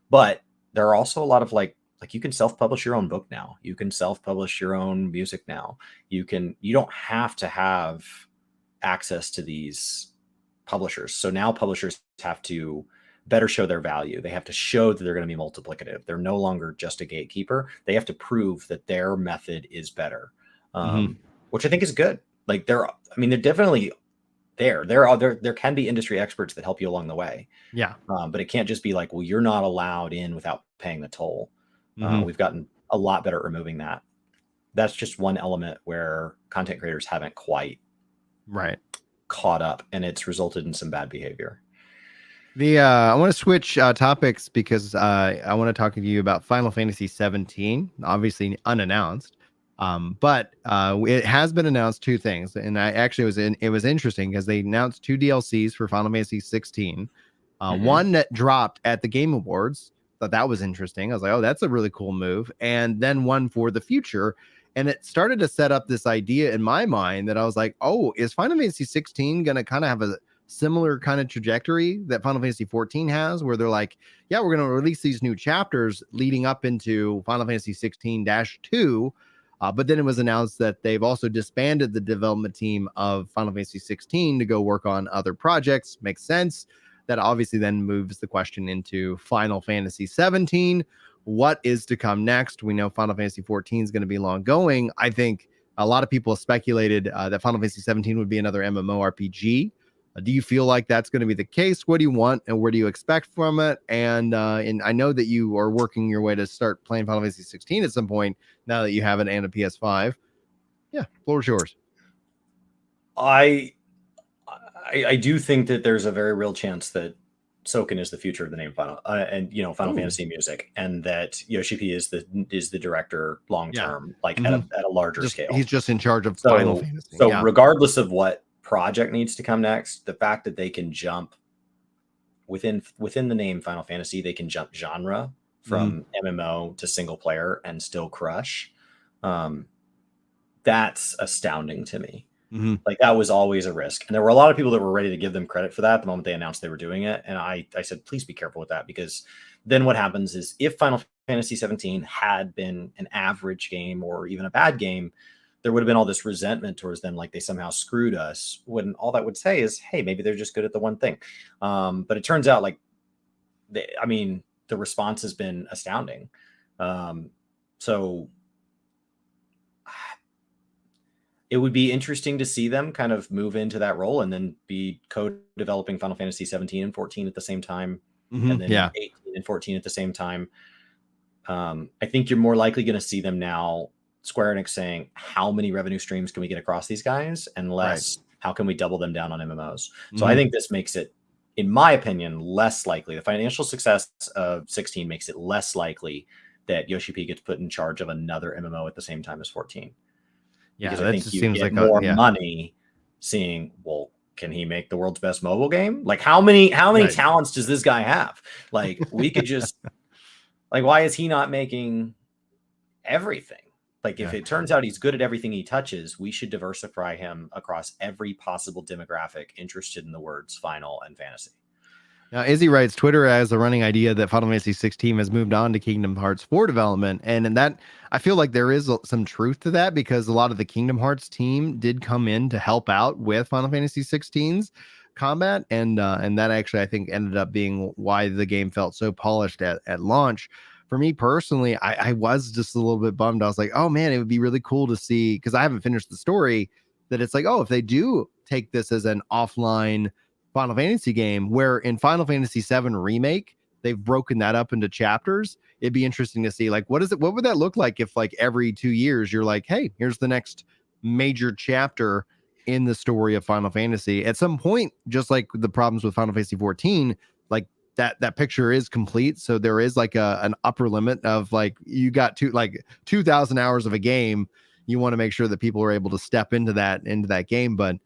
[SPEAKER 2] But there are also a lot of like you can self-publish your own book now. You can self-publish your own music now. You don't have to have access to these publishers. So now publishers have to better show their value. They have to show that they're going to be multiplicative. They're no longer just a gatekeeper. They have to prove that their method is better, which I think is good. Like they're definitely there. There can be industry experts that help you along the way.
[SPEAKER 1] Yeah.
[SPEAKER 2] But it can't just be like, well, you're not allowed in without paying the toll. We've gotten a lot better at removing that. That's just one element where content creators haven't quite caught up, and it's resulted in some bad behavior.
[SPEAKER 1] I want to switch topics because I want to talk to you about Final Fantasy 17, obviously unannounced. But it has been announced 2 things, and it was interesting because they announced 2 DLCs for Final Fantasy 16. One that dropped at the Game Awards. Thought that was interesting. I was like, oh, that's a really cool move. And then one for the future. And it started to set up this idea in my mind that I was like, oh, is Final Fantasy 16 going to kind of have a similar kind of trajectory that Final Fantasy 14 has, where they're like, yeah, we're going to release these new chapters leading up into Final Fantasy 16-2. But then it was announced that they've also disbanded the development team of Final Fantasy 16 to go work on other projects. Makes sense. That obviously then moves the question into Final Fantasy 17. What is to come next? We know Final Fantasy 14 is going to be long going. I think a lot of people speculated that Final Fantasy 17 would be another MMORPG. Do you feel like that's going to be the case? What do you want and what do you expect from it? And I know that you are working your way to start playing Final Fantasy 16 at some point now that you have it and a PS5. Yeah, floor is yours.
[SPEAKER 2] I do think that there's a very real chance that Soken is the future of the name Final Fantasy music, and that Yoshi P is the director long term, at a larger scale.
[SPEAKER 1] He's just in charge of Final Fantasy.
[SPEAKER 2] So regardless of what project needs to come next, the fact that they can jump within the name Final Fantasy, they can jump genre from MMO to single player and still crush. That's astounding to me. Like that was always a risk. And there were a lot of people that were ready to give them credit for that the moment they announced they were doing it. And I said, please be careful with that, because then what happens is if Final Fantasy 17 had been an average game or even a bad game, there would have been all this resentment towards them, like they somehow screwed us, when all that would say is, hey, maybe they're just good at the one thing. But it turns out the response has been astounding. So it would be interesting to see them kind of move into that role and then be co-developing Final Fantasy 17 and 14 at the same time, and then 18 and 14 at the same time. I think you're more likely going to see them now Square Enix saying how many revenue streams can we get across these guys, and less how can we double them down on MMOs. So I think this makes it, in my opinion, less likely. The financial success of 16 makes it less likely that Yoshi P gets put in charge of another MMO at the same time as 14.
[SPEAKER 1] Yeah,
[SPEAKER 2] because
[SPEAKER 1] that
[SPEAKER 2] I think
[SPEAKER 1] just
[SPEAKER 2] you
[SPEAKER 1] seems
[SPEAKER 2] get
[SPEAKER 1] like
[SPEAKER 2] more money seeing, well, can he make the world's best mobile game? Like how many talents does this guy have? Like we could just like, why is he not making everything? Like if it turns out he's good at everything he touches, we should diversify him across every possible demographic interested in the words final and fantasy.
[SPEAKER 1] Now, Izzy writes, Twitter has a running idea that Final Fantasy 16 has moved on to Kingdom Hearts 4 development. And in that, I feel like there is some truth to that, because a lot of the Kingdom Hearts team did come in to help out with Final Fantasy 16's combat. And that actually, I think, ended up being why the game felt so polished at launch. For me personally, I was just a little bit bummed. I was like, oh man, it would be really cool to see, because I haven't finished the story, that it's like, oh, if they do take this as an offline Final Fantasy game, where in Final Fantasy 7 Remake, they've broken that up into chapters. It'd be interesting to see, like, what would that look like if, like, every 2 years you're like, hey, here's the next major chapter in the story of Final Fantasy. At some point, just like the problems with Final Fantasy 14, like that picture is complete. So there is like an upper limit of, like, you got 2,000 hours of a game. You want to make sure that people are able to step into that game. But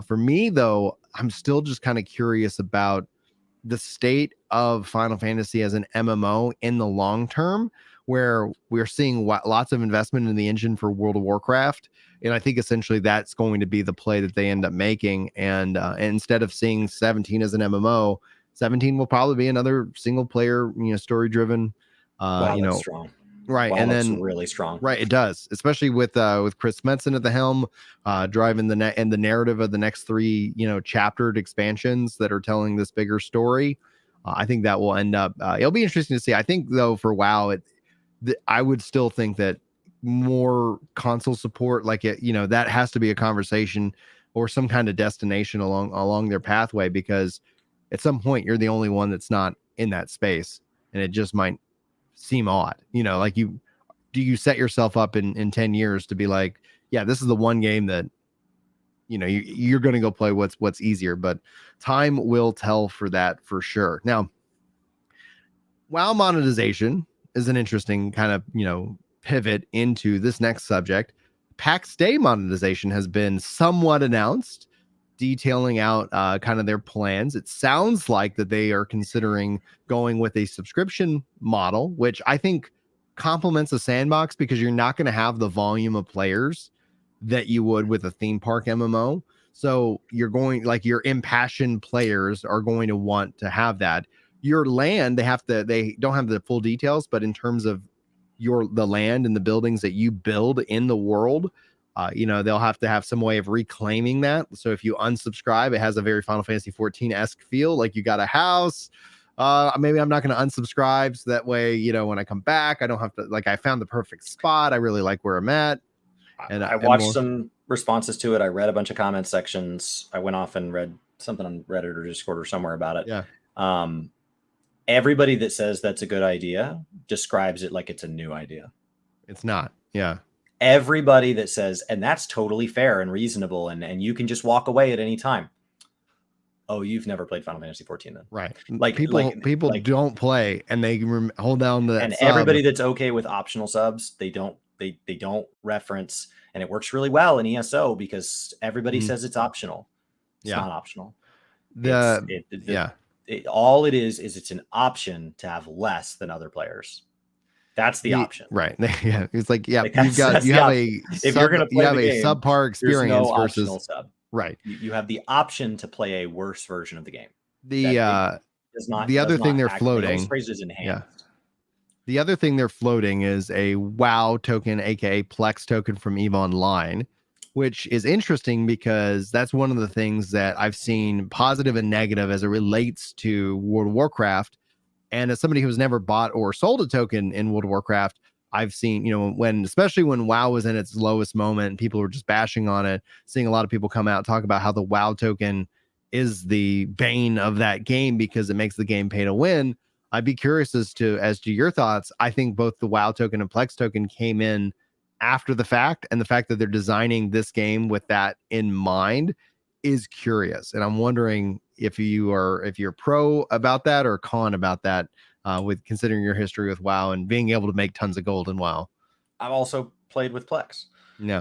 [SPEAKER 1] for me, though, I'm still just kind of curious about the state of Final Fantasy as an MMO in the long term, where we're seeing lots of investment in the engine for World of Warcraft. And I think essentially that's going to be the play that they end up making. And instead of seeing 17 as an MMO, 17 will probably be another single player, story driven,
[SPEAKER 2] That's strong.
[SPEAKER 1] Right.
[SPEAKER 2] Wow,
[SPEAKER 1] and
[SPEAKER 2] that's
[SPEAKER 1] then
[SPEAKER 2] really strong.
[SPEAKER 1] Right. It does, especially with Chris Metzen at the helm, driving the narrative of the next 3, chaptered expansions that are telling this bigger story. I think that will end up, it'll be interesting to see. I think, though, for WoW, I would still think that more console support, like that has to be a conversation or some kind of destination along their pathway, because at some point you're the only one that's not in that space, and it just might seem odd, like do you set yourself up in 10 years to be like, yeah, this is the one game that you're going to go play what's easier. But time will tell for that, for sure. Now, WoW monetization is an interesting kind of pivot into this next subject. Pax Dei monetization has been somewhat announced, detailing out kind of their plans. It sounds like that they are considering going with a subscription model, which I think complements a sandbox, because you're not going to have the volume of players that you would with a theme park MMO. So you're going, like, your impassioned players are going to want to have that. Your land, they don't have the full details, but in terms of the land and the buildings that you build in the world, they'll have to have some way of reclaiming that. So if you unsubscribe, it has a very Final Fantasy 14-esque feel, like you got a house. Maybe I'm not going to unsubscribe, so that way, when I come back, I don't have to, like, I found the perfect spot. I really like where I'm at. And
[SPEAKER 2] I watched some responses to it. I read a bunch of comment sections. I went off and read something on Reddit or Discord or somewhere about it.
[SPEAKER 1] Yeah.
[SPEAKER 2] Everybody that says that's a good idea describes it like it's a new idea.
[SPEAKER 1] It's not. Yeah.
[SPEAKER 2] Everybody that says, and that's totally fair and reasonable, and you can just walk away at any time. Oh, you've never played Final Fantasy 14 then.
[SPEAKER 1] Right. Like people don't play, and they hold down the
[SPEAKER 2] and sub. Everybody that's okay with optional subs, they don't reference, and it works really well in ESO because everybody says it's optional. It's not optional. All it is it's an option to have less than other players. That's the option.
[SPEAKER 1] Right. Yeah. It's like, yeah, you have a subpar experience versus
[SPEAKER 2] sub.
[SPEAKER 1] Right.
[SPEAKER 2] You have the option to play a worse version of the game.
[SPEAKER 1] The other thing they're floating.
[SPEAKER 2] Yeah.
[SPEAKER 1] The other thing they're floating is a WoW token, aka Plex token from EVE Online, which is interesting because that's one of the things that I've seen positive and negative as it relates to World of Warcraft. And as somebody who's never bought or sold a token in World of Warcraft, I've seen, especially when WoW was in its lowest moment and people were just bashing on it, seeing a lot of people come out and talk about how the WoW token is the bane of that game because it makes the game pay to win. I'd be curious as to your thoughts. I think both the WoW token and Plex token came in after the fact, and the fact that they're designing this game with that in mind is curious. And I'm wondering if you're pro about that or con about that, with considering your history with WoW and being able to make tons of gold in WoW.
[SPEAKER 2] I've also played with Plex.
[SPEAKER 1] Yeah.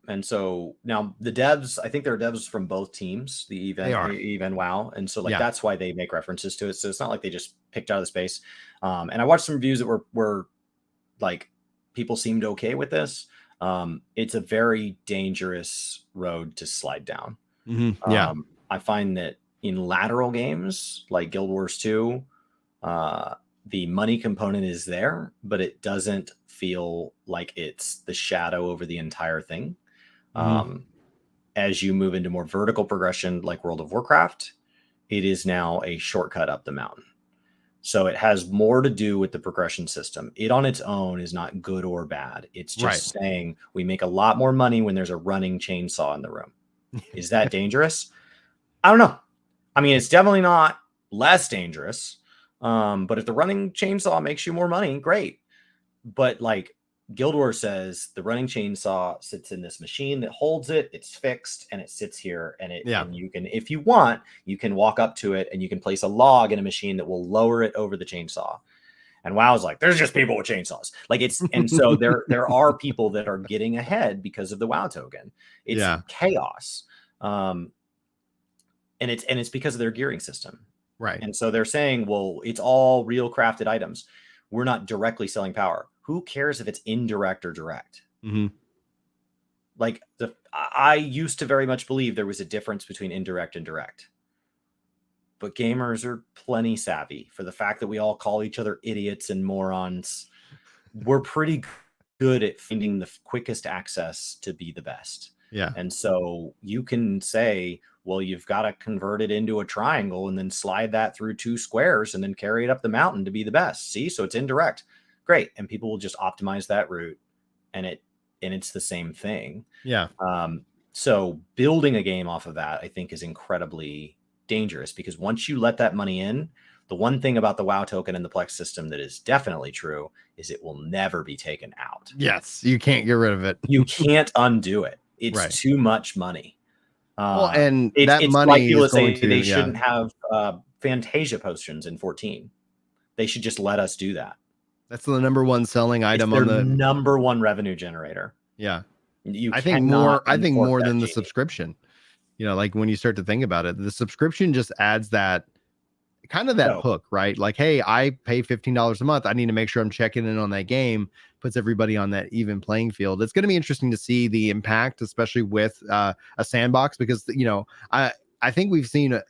[SPEAKER 2] And so now the devs, I think there are devs from both teams, the Eve and WoW. And so like, that's why they make references to it. So it's not like they just picked out of the space. And I watched some reviews that were like, people seemed okay with this. It's a very dangerous road to slide down.
[SPEAKER 1] Yeah.
[SPEAKER 2] I find that in lateral games like Guild Wars 2, the money component is there, but it doesn't feel like it's the shadow over the entire thing. As you move into more vertical progression like World of Warcraft, it is now a shortcut up the mountain. So it has more to do with the progression system. It on its own is not good or bad. It's just saying we make a lot more money when there's a running chainsaw in the room. Is that dangerous? I don't know. I mean, it's definitely not less dangerous. But if the running chainsaw makes you more money, great. But like Guild Wars says, the running chainsaw sits in this machine that holds it. It's fixed and it sits here. And and you can, if you want, you can walk up to it and you can place a log in a machine that will lower it over the chainsaw. And WoW's like, there's just people with chainsaws. Like it's, and so there are people that are getting ahead because of the WoW token. It's chaos. And it's because of their gearing system.
[SPEAKER 1] Right.
[SPEAKER 2] And so they're saying, well, it's all real crafted items. We're not directly selling power. Who cares if it's indirect or direct? Like I used to very much believe there was a difference between indirect and direct. But gamers are plenty savvy for the fact that we all call each other idiots and morons. We're pretty good at finding the quickest access to be the best.
[SPEAKER 1] Yeah.
[SPEAKER 2] And so you can say, well, you've got to convert it into a triangle and then slide that through 2 squares and then carry it up the mountain to be the best. See, so it's indirect. Great. And people will just optimize that route and it's the same thing.
[SPEAKER 1] Yeah.
[SPEAKER 2] So building a game off of that, I think, is incredibly dangerous because once you let that money in, the one thing about the WoW token and the Plex system that is definitely true is it will never be taken out.
[SPEAKER 1] Yes. You can't get rid of it.
[SPEAKER 2] You can't undo it. It's too much money.
[SPEAKER 1] Well, and that
[SPEAKER 2] it's
[SPEAKER 1] money
[SPEAKER 2] like people
[SPEAKER 1] is going
[SPEAKER 2] say
[SPEAKER 1] to,
[SPEAKER 2] they shouldn't have Fantasia potions in 14. They should just let us do that.
[SPEAKER 1] That's the number one selling item
[SPEAKER 2] it's
[SPEAKER 1] on
[SPEAKER 2] their
[SPEAKER 1] the
[SPEAKER 2] number one revenue generator.
[SPEAKER 1] Yeah.
[SPEAKER 2] I think more
[SPEAKER 1] than the subscription. You know, like when you start to think about it, the subscription just adds that kind of that hook, right? Like, hey, I pay $15 a month. I need to make sure I'm checking in on that game. Puts everybody on that even playing field. It's going to be interesting to see the impact, especially with a sandbox, because, you know, I think we've seen,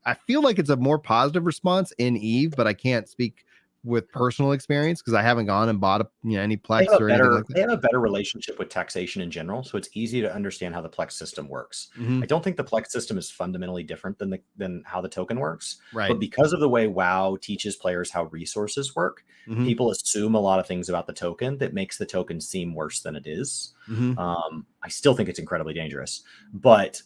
[SPEAKER 1] I feel like it's a more positive response in Eve, but I can't speak with personal experience because I haven't gone and bought any Plex or anything like that.
[SPEAKER 2] They have a better relationship with taxation in general, so it's easy to understand how the Plex system works. I don't think the Plex system is fundamentally different than how the token works, but because of the way WoW teaches players how resources work, people assume a lot of things about the token that makes the token seem worse than it is. I still think it's incredibly dangerous, but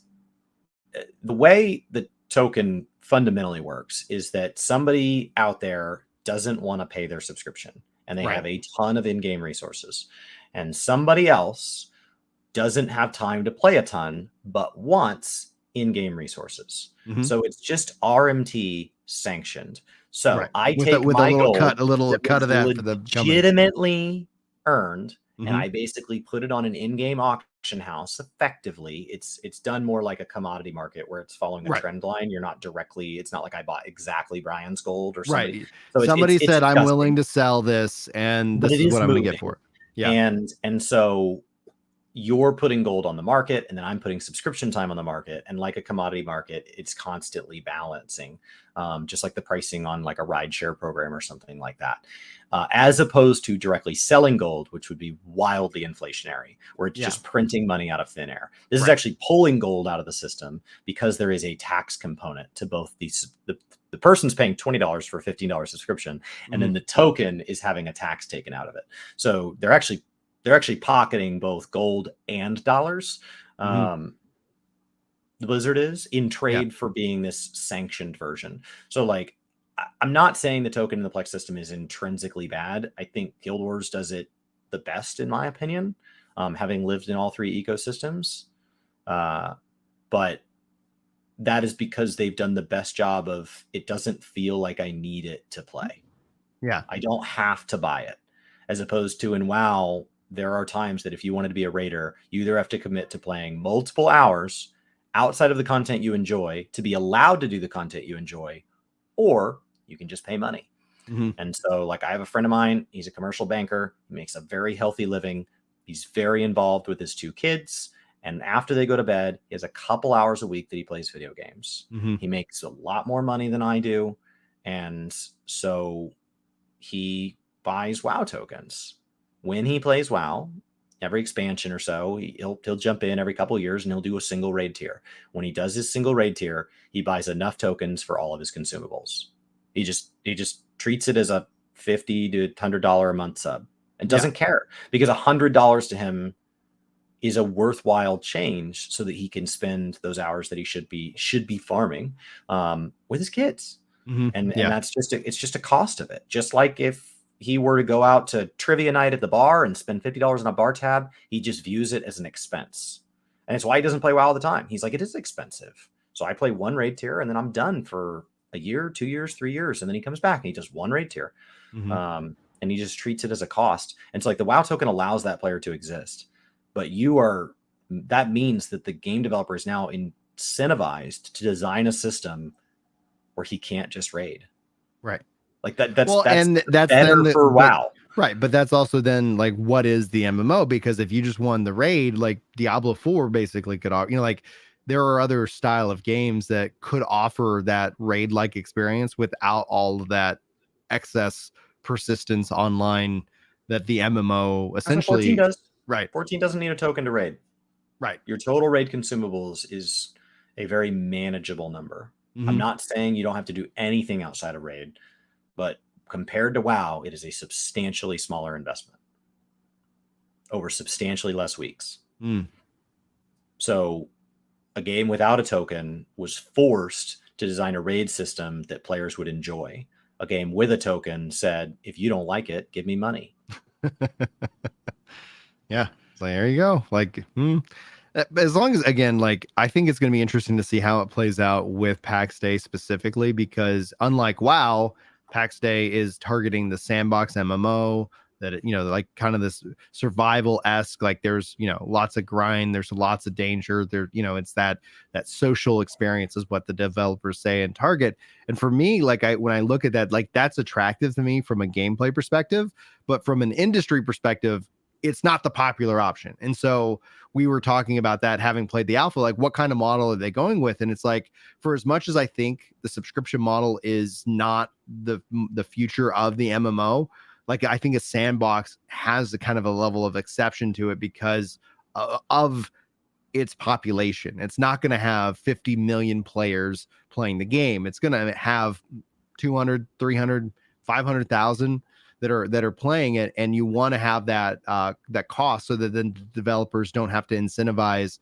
[SPEAKER 2] the way the token fundamentally works is that somebody out there doesn't want to pay their subscription and they have a ton of in-game resources, and somebody else doesn't have time to play a ton but wants in-game resources. So it's just RMT sanctioned. So I take my gold,
[SPEAKER 1] a little cut of that for the
[SPEAKER 2] legitimately earned, and I basically put it on an in-game auction house. Effectively, it's done more like a commodity market where it's following a trend line. You're not directly, it's not like I bought exactly Brian's gold or something.
[SPEAKER 1] So somebody said, I'm willing to sell this and this is what I'm going to get for it.
[SPEAKER 2] And so you're putting gold on the market and then I'm putting subscription time on the market, and like a commodity market, it's constantly balancing, just like the pricing on like a rideshare program or something like that, as opposed to directly selling gold, which would be wildly inflationary, where it's just printing money out of thin air. This is actually pulling gold out of the system because there is a tax component to both these. The person's paying $20 for a $15 subscription, and then the token is having a tax taken out of it. So they're actually pocketing both gold and dollars. The Blizzard is in trade for being this sanctioned version. So like, I'm not saying the token in the Plex system is intrinsically bad. I think Guild Wars does it the best, in my opinion, having lived in all three ecosystems. But that is because they've done the best job of, it doesn't feel like I need it to play.
[SPEAKER 1] Yeah.
[SPEAKER 2] I don't have to buy it. As opposed to in WoW, there are times that if you wanted to be a raider, you either have to commit to playing multiple hours outside of the content you enjoy to be allowed to do the content you enjoy, or you can just pay money.
[SPEAKER 1] Mm-hmm.
[SPEAKER 2] And so, like, I have a friend of mine, he's a commercial banker, he makes a very healthy living. He's very involved with his 2 kids. And after they go to bed, he has a couple hours a week that he plays video games.
[SPEAKER 1] Mm-hmm.
[SPEAKER 2] He makes a lot more money than I do. And so he buys WoW tokens. When he plays WoW, every expansion or so, he'll jump in every couple of years and he'll do a single raid tier. When he does his single raid tier, he buys enough tokens for all of his consumables. He just treats it as a $50 to $100 a month sub and doesn't care, because $100 to him is a worthwhile change so that he can spend those hours that he should be farming with his kids.
[SPEAKER 1] Mm-hmm.
[SPEAKER 2] And that's it's just a cost of it. Just like if he were to go out to trivia night at the bar and spend $50 on a bar tab, he just views it as an expense. And it's why he doesn't play WoW all the time. He's like, it is expensive. So I play one raid tier and then I'm done for a year, 2 years, 3 years. And then he comes back and he does one raid tier.
[SPEAKER 1] Mm-hmm.
[SPEAKER 2] And he just treats it as a cost. And so, like, the WoW token allows that player to exist. But that means that the game developer is now incentivized to design a system where he can't just raid.
[SPEAKER 1] Right.
[SPEAKER 2] Like that's
[SPEAKER 1] better
[SPEAKER 2] for WoW.
[SPEAKER 1] Right. But that's also then, like, what is the MMO? Because if you just won the raid, like Diablo 4 basically could offer, like, there are other style of games that could offer that raid like experience without all of that excess persistence online that the MMO essentially
[SPEAKER 2] 14 does.
[SPEAKER 1] Right.
[SPEAKER 2] 14 doesn't need a token to raid.
[SPEAKER 1] Right.
[SPEAKER 2] Your total raid consumables is a very manageable number. Mm-hmm. I'm not saying you don't have to do anything outside of raid, but compared to WoW, it is a substantially smaller investment over substantially less weeks. So a game without a token was forced to design a raid system that players would enjoy. A game with a token said, if you don't like it, give me money.
[SPEAKER 1] Yeah. So there you go. Like, as long as, again, like, I think it's going to be interesting to see how it plays out with Pax Dei specifically, because unlike WoW, Pax Dei is targeting the sandbox MMO that, like, kind of this survival-esque, like, there's, lots of grind, there's lots of danger there, it's that social experience is what the developers say and target. And for me, like, when I look at that, like, that's attractive to me from a gameplay perspective, but from an industry perspective, it's not the popular option. And so we were talking about that, having played the alpha, like, what kind of model are they going with? And it's like, for as much as I think the subscription model is not the future of the MMO, like, I think a sandbox has a kind of a level of exception to it because of its population. It's not going to have 50 million players playing the game. It's going to have 200, 300, 500,000 that are playing it, and you want to have that cost so that then developers don't have to incentivize,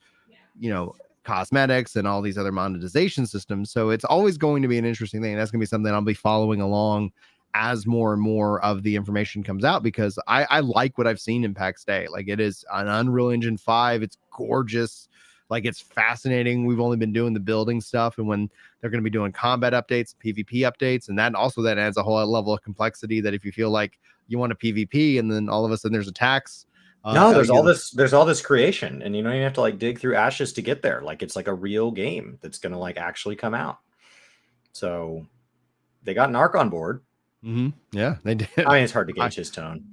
[SPEAKER 1] cosmetics and all these other monetization systems. So it's always going to be an interesting thing. That's going to be something I'll be following along as more and more of the information comes out, because I like what I've seen in Pax Dei. Like, it is an Unreal Engine 5. It's gorgeous. Like, it's fascinating. We've only been doing the building stuff, and when they're going to be doing combat updates, PvP updates, and that adds a whole level of complexity that if you feel like you want a PvP and then all of a sudden there's attacks.
[SPEAKER 2] There's all this creation, and you don't even have to, like, dig through ashes to get there. Like, it's like a real game that's going to, like, actually come out. So they got Narc on board.
[SPEAKER 1] Mm-hmm. Yeah, they did.
[SPEAKER 2] I mean, it's hard to gauge his tone.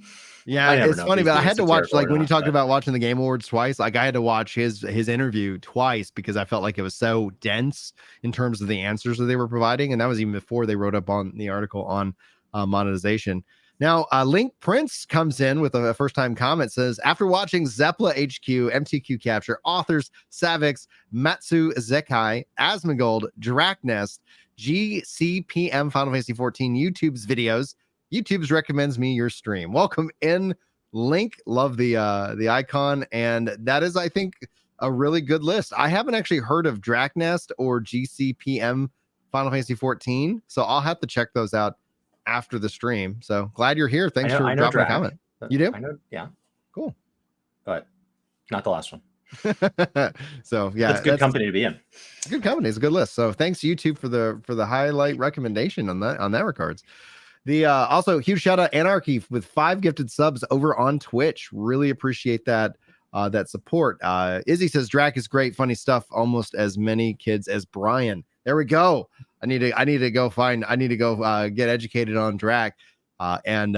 [SPEAKER 1] Yeah, it's funny, but I had to watch, like, when you talked about watching the Game Awards twice, like, I had to watch his interview twice because I felt like it was so dense in terms of the answers that they were providing, and that was even before they wrote up on the article on monetization. Now, Link Prince comes in with a first-time comment, says, after watching Zepla HQ, MTQ Capture, authors Savix, Matsu Zekai, Asmongold, Draknest, GCPM Final Fantasy 14 YouTube's videos, YouTube's recommends me your stream. Welcome in, Link. Love the icon, and that is, I think, a really good list. I haven't actually heard of Draknest or GCPM Final Fantasy 14, so I'll have to check those out after the stream. So glad you're here. Thanks for dropping a comment. You do?
[SPEAKER 2] I know, yeah. but not the last one.
[SPEAKER 1] So yeah,
[SPEAKER 2] that's good company to be in.
[SPEAKER 1] Good company. It's a good list. So thanks YouTube for the highlight recommendation on that regards. The also huge shout out Anarchy with 5 gifted subs over on Twitch. Really appreciate that support. Izzy says Drac is great, funny stuff, almost as many kids as Brian. There we go. I need to go get educated on Drac. And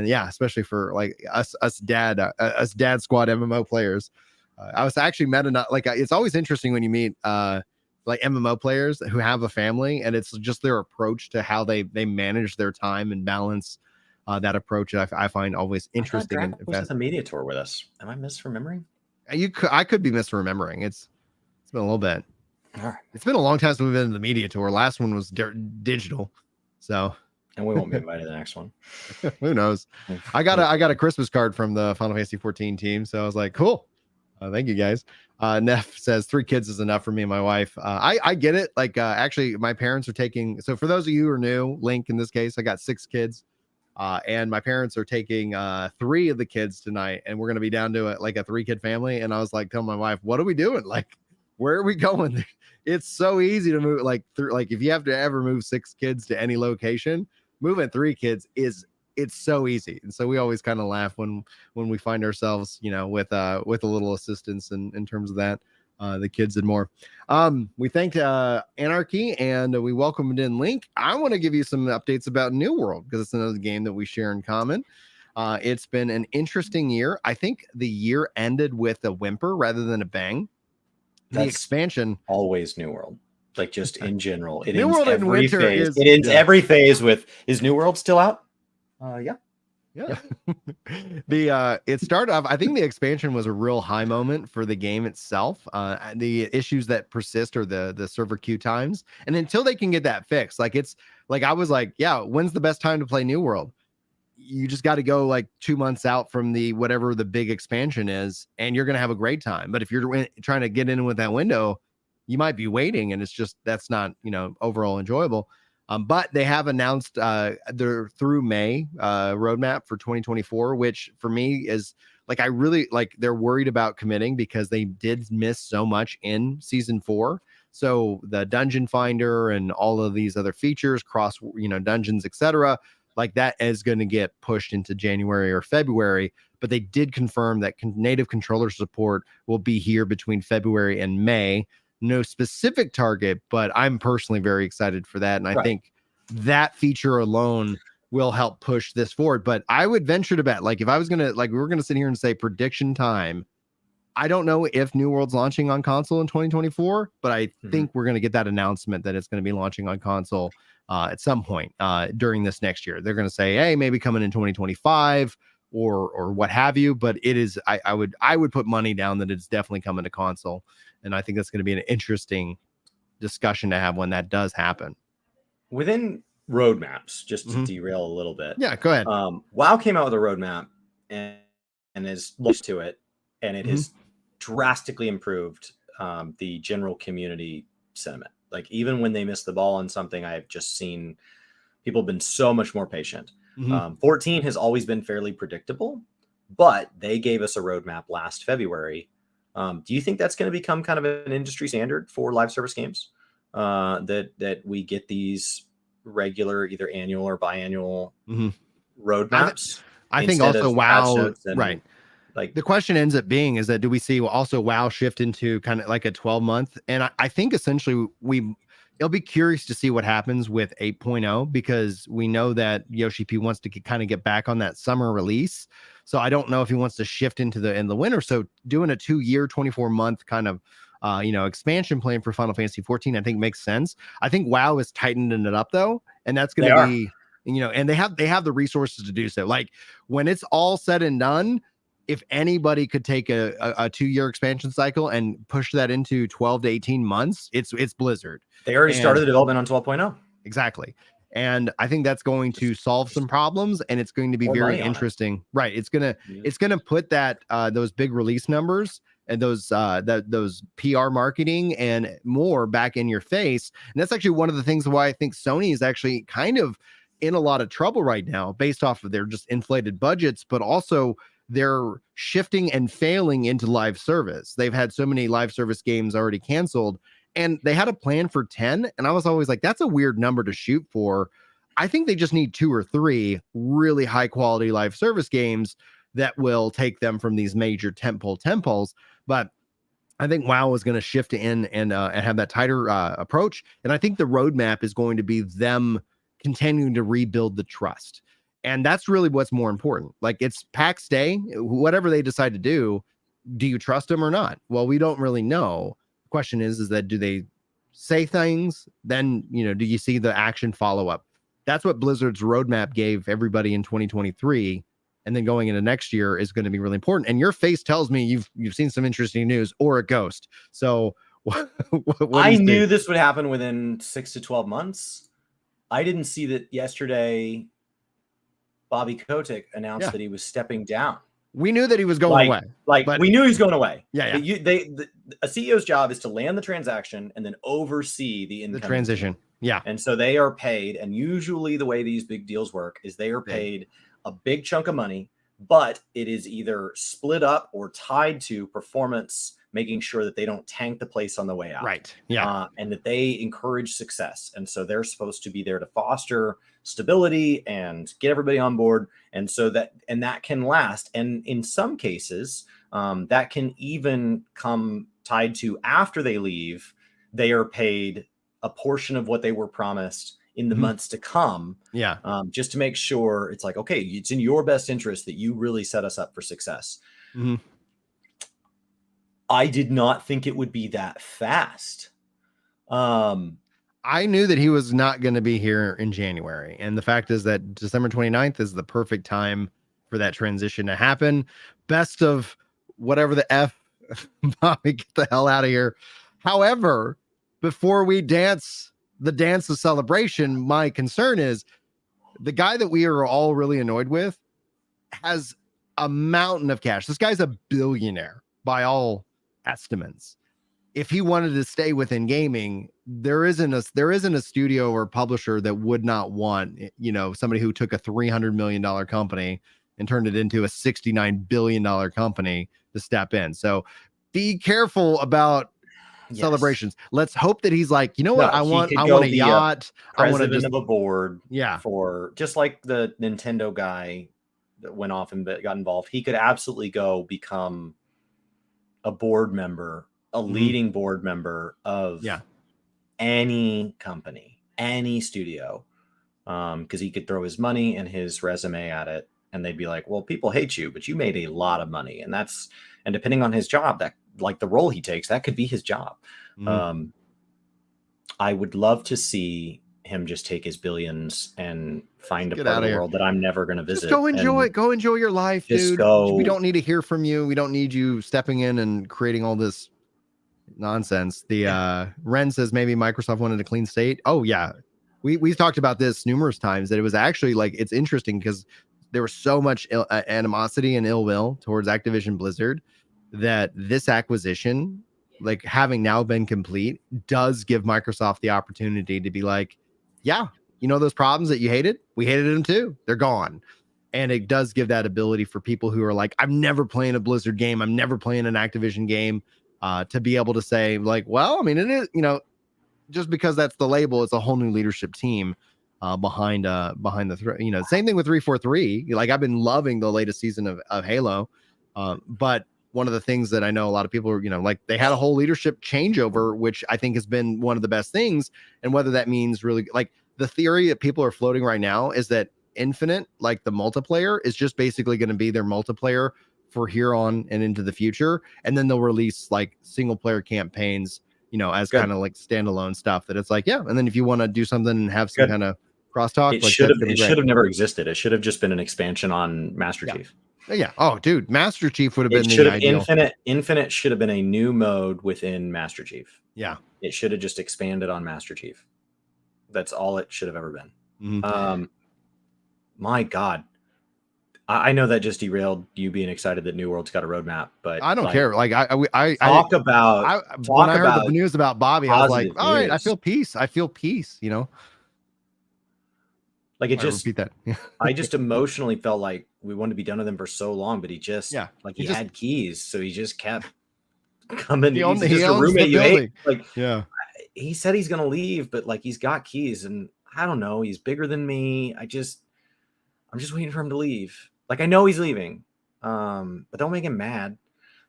[SPEAKER 1] yeah, especially for like us dad squad MMO players. I was actually met it's always interesting when you meet like MMO players who have a family, and it's just their approach to how they manage their time and balance that approach. I find always interesting.
[SPEAKER 2] And was at the media tour with us. Am I misremembering?
[SPEAKER 1] I could be misremembering. It's been a little bit.
[SPEAKER 2] All right.
[SPEAKER 1] It's been a long time since we've been in the media tour. Last one was digital, so.
[SPEAKER 2] And we won't be invited to the next one.
[SPEAKER 1] Who knows? I got a Christmas card from the Final Fantasy 14 team, so I was like, cool. Thank you guys. Neff says 3 kids is enough for me and my wife. I get it. Like actually, my parents are taking. So for those of you who are new, Link in this case, I got 6 kids, and my parents are taking 3 of the kids tonight, and we're gonna be down to a 3-kid family. And I was like, telling my wife, what are we doing? Like, where are we going? It's so easy to move. Like if you have to ever move 6 kids to any location, moving 3 kids it's so easy. And so we always kind of laugh when we find ourselves, with a little assistance in terms of that, the kids and more. We thanked Anarchy and we welcomed in Link. I want to give you some updates about New World because it's another game that we share in common. It's been an interesting year. I think the year ended with a whimper rather than a bang. The expansion
[SPEAKER 2] always New World. Like just in general, it
[SPEAKER 1] New
[SPEAKER 2] ends
[SPEAKER 1] World in
[SPEAKER 2] every
[SPEAKER 1] winter
[SPEAKER 2] phase. It ends every phase with, is New World still out? Yeah.
[SPEAKER 1] It started off, I think the expansion was a real high moment for the game itself. The issues that persist are the server queue times, and until they can get that fixed, it's like I was like, yeah, when's the best time to play New World? You just got to go 2 months out from whatever the big expansion is, and you're gonna have a great time. But if you're trying to get in with that window, you might be waiting, and it's just that's not overall enjoyable. But they have announced their through May roadmap for 2024, which for me is I really they're worried about committing because they did miss so much in season 4. So the dungeon finder and all of these other features, cross dungeons, etc., that is going to get pushed into January or February. But they did confirm that native controller support will be here between February and May. No specific target, but I'm personally very excited for that. And I think that feature alone will help push this forward. But I would venture to bet, if I was going to, we were going to sit here and say prediction time, I don't know if New World's launching on console in 2024, but I think we're going to get that announcement that it's going to be launching on console at some point during this next year. They're going to say, hey, maybe coming in 2025 or what have you. But it is, I would put money down that it's definitely coming to console. And I think that's going to be an interesting discussion to have when that does happen.
[SPEAKER 2] Within roadmaps, just to derail a little bit.
[SPEAKER 1] Yeah, go ahead.
[SPEAKER 2] WoW came out with a roadmap and is looked to it, and it has drastically improved the general community sentiment. Even when they miss the ball on something, I've just seen people have been so much more patient. 14 has always been fairly predictable, but they gave us a roadmap last February. Do you think that's going to become kind of an industry standard for live service games? That we get these regular, either annual or biannual roadmaps?
[SPEAKER 1] I think also WoW, right? The question ends up being is that do we see also WoW shift into kind of like a 12-month? And I think essentially it'll be curious to see what happens with 8.0 because we know that Yoshi P wants to kind of get back on that summer release. So I don't know if he wants to shift into the winter. So doing a 2-year, 24-month kind of expansion plan for Final Fantasy 14, I think makes sense. I think WoW is tightening it up though, and that's going to be and they have the resources to do so. When it's all said and done, if anybody could take a 2-year expansion cycle and push that into 12 to 18 months, it's Blizzard.
[SPEAKER 2] They already started the development on 12.0.
[SPEAKER 1] Exactly. And I think that's going to solve some problems, and it's going to be very interesting. Right. It's gonna put that those big release numbers and those PR marketing and more back in your face. And that's actually one of the things why I think Sony is actually kind of in a lot of trouble right now, based off of their just inflated budgets, but also they're shifting and failing into live service. They've had so many live service games already canceled, and they had a plan for 10. And I was always like, that's a weird number to shoot for. I think they just need 2 or 3 really high quality live service games that will take them from these major temples. But I think WoW is going to shift in and have that tighter approach. And I think the roadmap is going to be them continuing to rebuild the trust. And that's really what's more important. Like, it's PAX Day, whatever they decide to do you trust them or not? Well, we don't really know. The question is that do they say things? Then, do you see the action follow up? That's what Blizzard's roadmap gave everybody in 2023. And then going into next year is going to be really important. And your face tells me you've seen some interesting news or a ghost. So what
[SPEAKER 2] I knew this would happen within 6 to 12 months. I didn't see that yesterday. Bobby Kotick announced that he was stepping down.
[SPEAKER 1] We knew that he was going away.
[SPEAKER 2] We knew he was going away.
[SPEAKER 1] Yeah.
[SPEAKER 2] A CEO's job is to land the transaction and then oversee the
[SPEAKER 1] transition. Yeah.
[SPEAKER 2] And so they are paid. And usually the way these big deals work is they are paid a big chunk of money, but it is either split up or tied to performance, making sure that they don't tank the place on the way out.
[SPEAKER 1] Right. Yeah.
[SPEAKER 2] And that they encourage success. And so they're supposed to be there to foster stability and get everybody on board. And so that can last. And in some cases, that can even come tied to after they leave, they are paid a portion of what they were promised in the months to come.
[SPEAKER 1] Yeah.
[SPEAKER 2] Just to make sure it's like, okay, it's in your best interest that you really set us up for success.
[SPEAKER 1] Mm-hmm.
[SPEAKER 2] I did not think it would be that fast.
[SPEAKER 1] I knew that he was not going to be here in January. And the fact is that December 29th is the perfect time for that transition to happen. Best of whatever the F, Bobby, get the hell out of here. However, before we dance the dance of celebration, my concern is the guy that we are all really annoyed with has a mountain of cash. This guy's a billionaire by all estimates. If he wanted to stay within gaming, there isn't a studio or publisher that would not want, somebody who took a $300 million company and turned it into a $69 billion company to step in. So be careful about celebrations. Let's hope that he's like, what? I want a yacht. I want
[SPEAKER 2] president of a board.
[SPEAKER 1] Yeah.
[SPEAKER 2] For just like the Nintendo guy that went off and got involved, he could absolutely go become a board member, a leading board member of any company, any studio, because he could throw his money and his resume at it, and they'd be like, well, people hate you, but you made a lot of money. And depending on his job, that, like, the role he takes, that could be his job. I would love to see him just take his billions and find a part of the world that I'm never going to visit.
[SPEAKER 1] Just go enjoy your life, dude. We don't need to hear from you. We don't need you stepping in and creating all this nonsense. Ren says maybe Microsoft wanted a clean state. Oh yeah. We've talked about this numerous times, that it was actually, like, it's interesting because there was so much animosity and ill will towards Activision Blizzard that this acquisition, like, having now been complete, does give Microsoft the opportunity to be like, yeah, those problems that you hated, we hated them too. They're gone. And it does give that ability for people who are like, I'm never playing a Blizzard game, I'm never playing an Activision game, to be able to say, like, well, I mean, it is, just because that's the label, it's a whole new leadership team behind the same thing with 343. Like, I've been loving the latest season of Halo, but one of the things that I know a lot of people are, like, they had a whole leadership changeover, which I think has been one of the best things. And whether that means really, like, the theory that people are floating right now is that Infinite, like the multiplayer, is just basically going to be their multiplayer for here on and into the future. And then they'll release, like, single player campaigns, as kind of like standalone stuff that it's like, yeah. And then if you want to do something and have some kind of crosstalk,
[SPEAKER 2] it should have never existed. It should have just been an expansion on Master Chief.
[SPEAKER 1] Yeah. Oh, dude, Master Chief would have been the ideal.
[SPEAKER 2] Infinite should have been a new mode within Master Chief.
[SPEAKER 1] Yeah.
[SPEAKER 2] It should have just expanded on Master Chief. That's all it should have ever been. My God. I know that just derailed you being excited that New World's got a roadmap, but
[SPEAKER 1] I don't care. Like, I
[SPEAKER 2] when I heard
[SPEAKER 1] the news about Bobby, I was like, all right, I feel peace. Like,
[SPEAKER 2] it just repeat that. I just emotionally felt like we wanted to be done with him for so long, but he just he
[SPEAKER 1] just
[SPEAKER 2] had keys, so he just kept coming.
[SPEAKER 1] He
[SPEAKER 2] He's
[SPEAKER 1] owns
[SPEAKER 2] just a roommate
[SPEAKER 1] the
[SPEAKER 2] you hate.
[SPEAKER 1] building.
[SPEAKER 2] Like,
[SPEAKER 1] yeah,
[SPEAKER 2] he said he's gonna leave, but like he's got keys, and I don't know. He's bigger than me. I'm just waiting for him to leave. Like, I know he's leaving, but don't make him mad.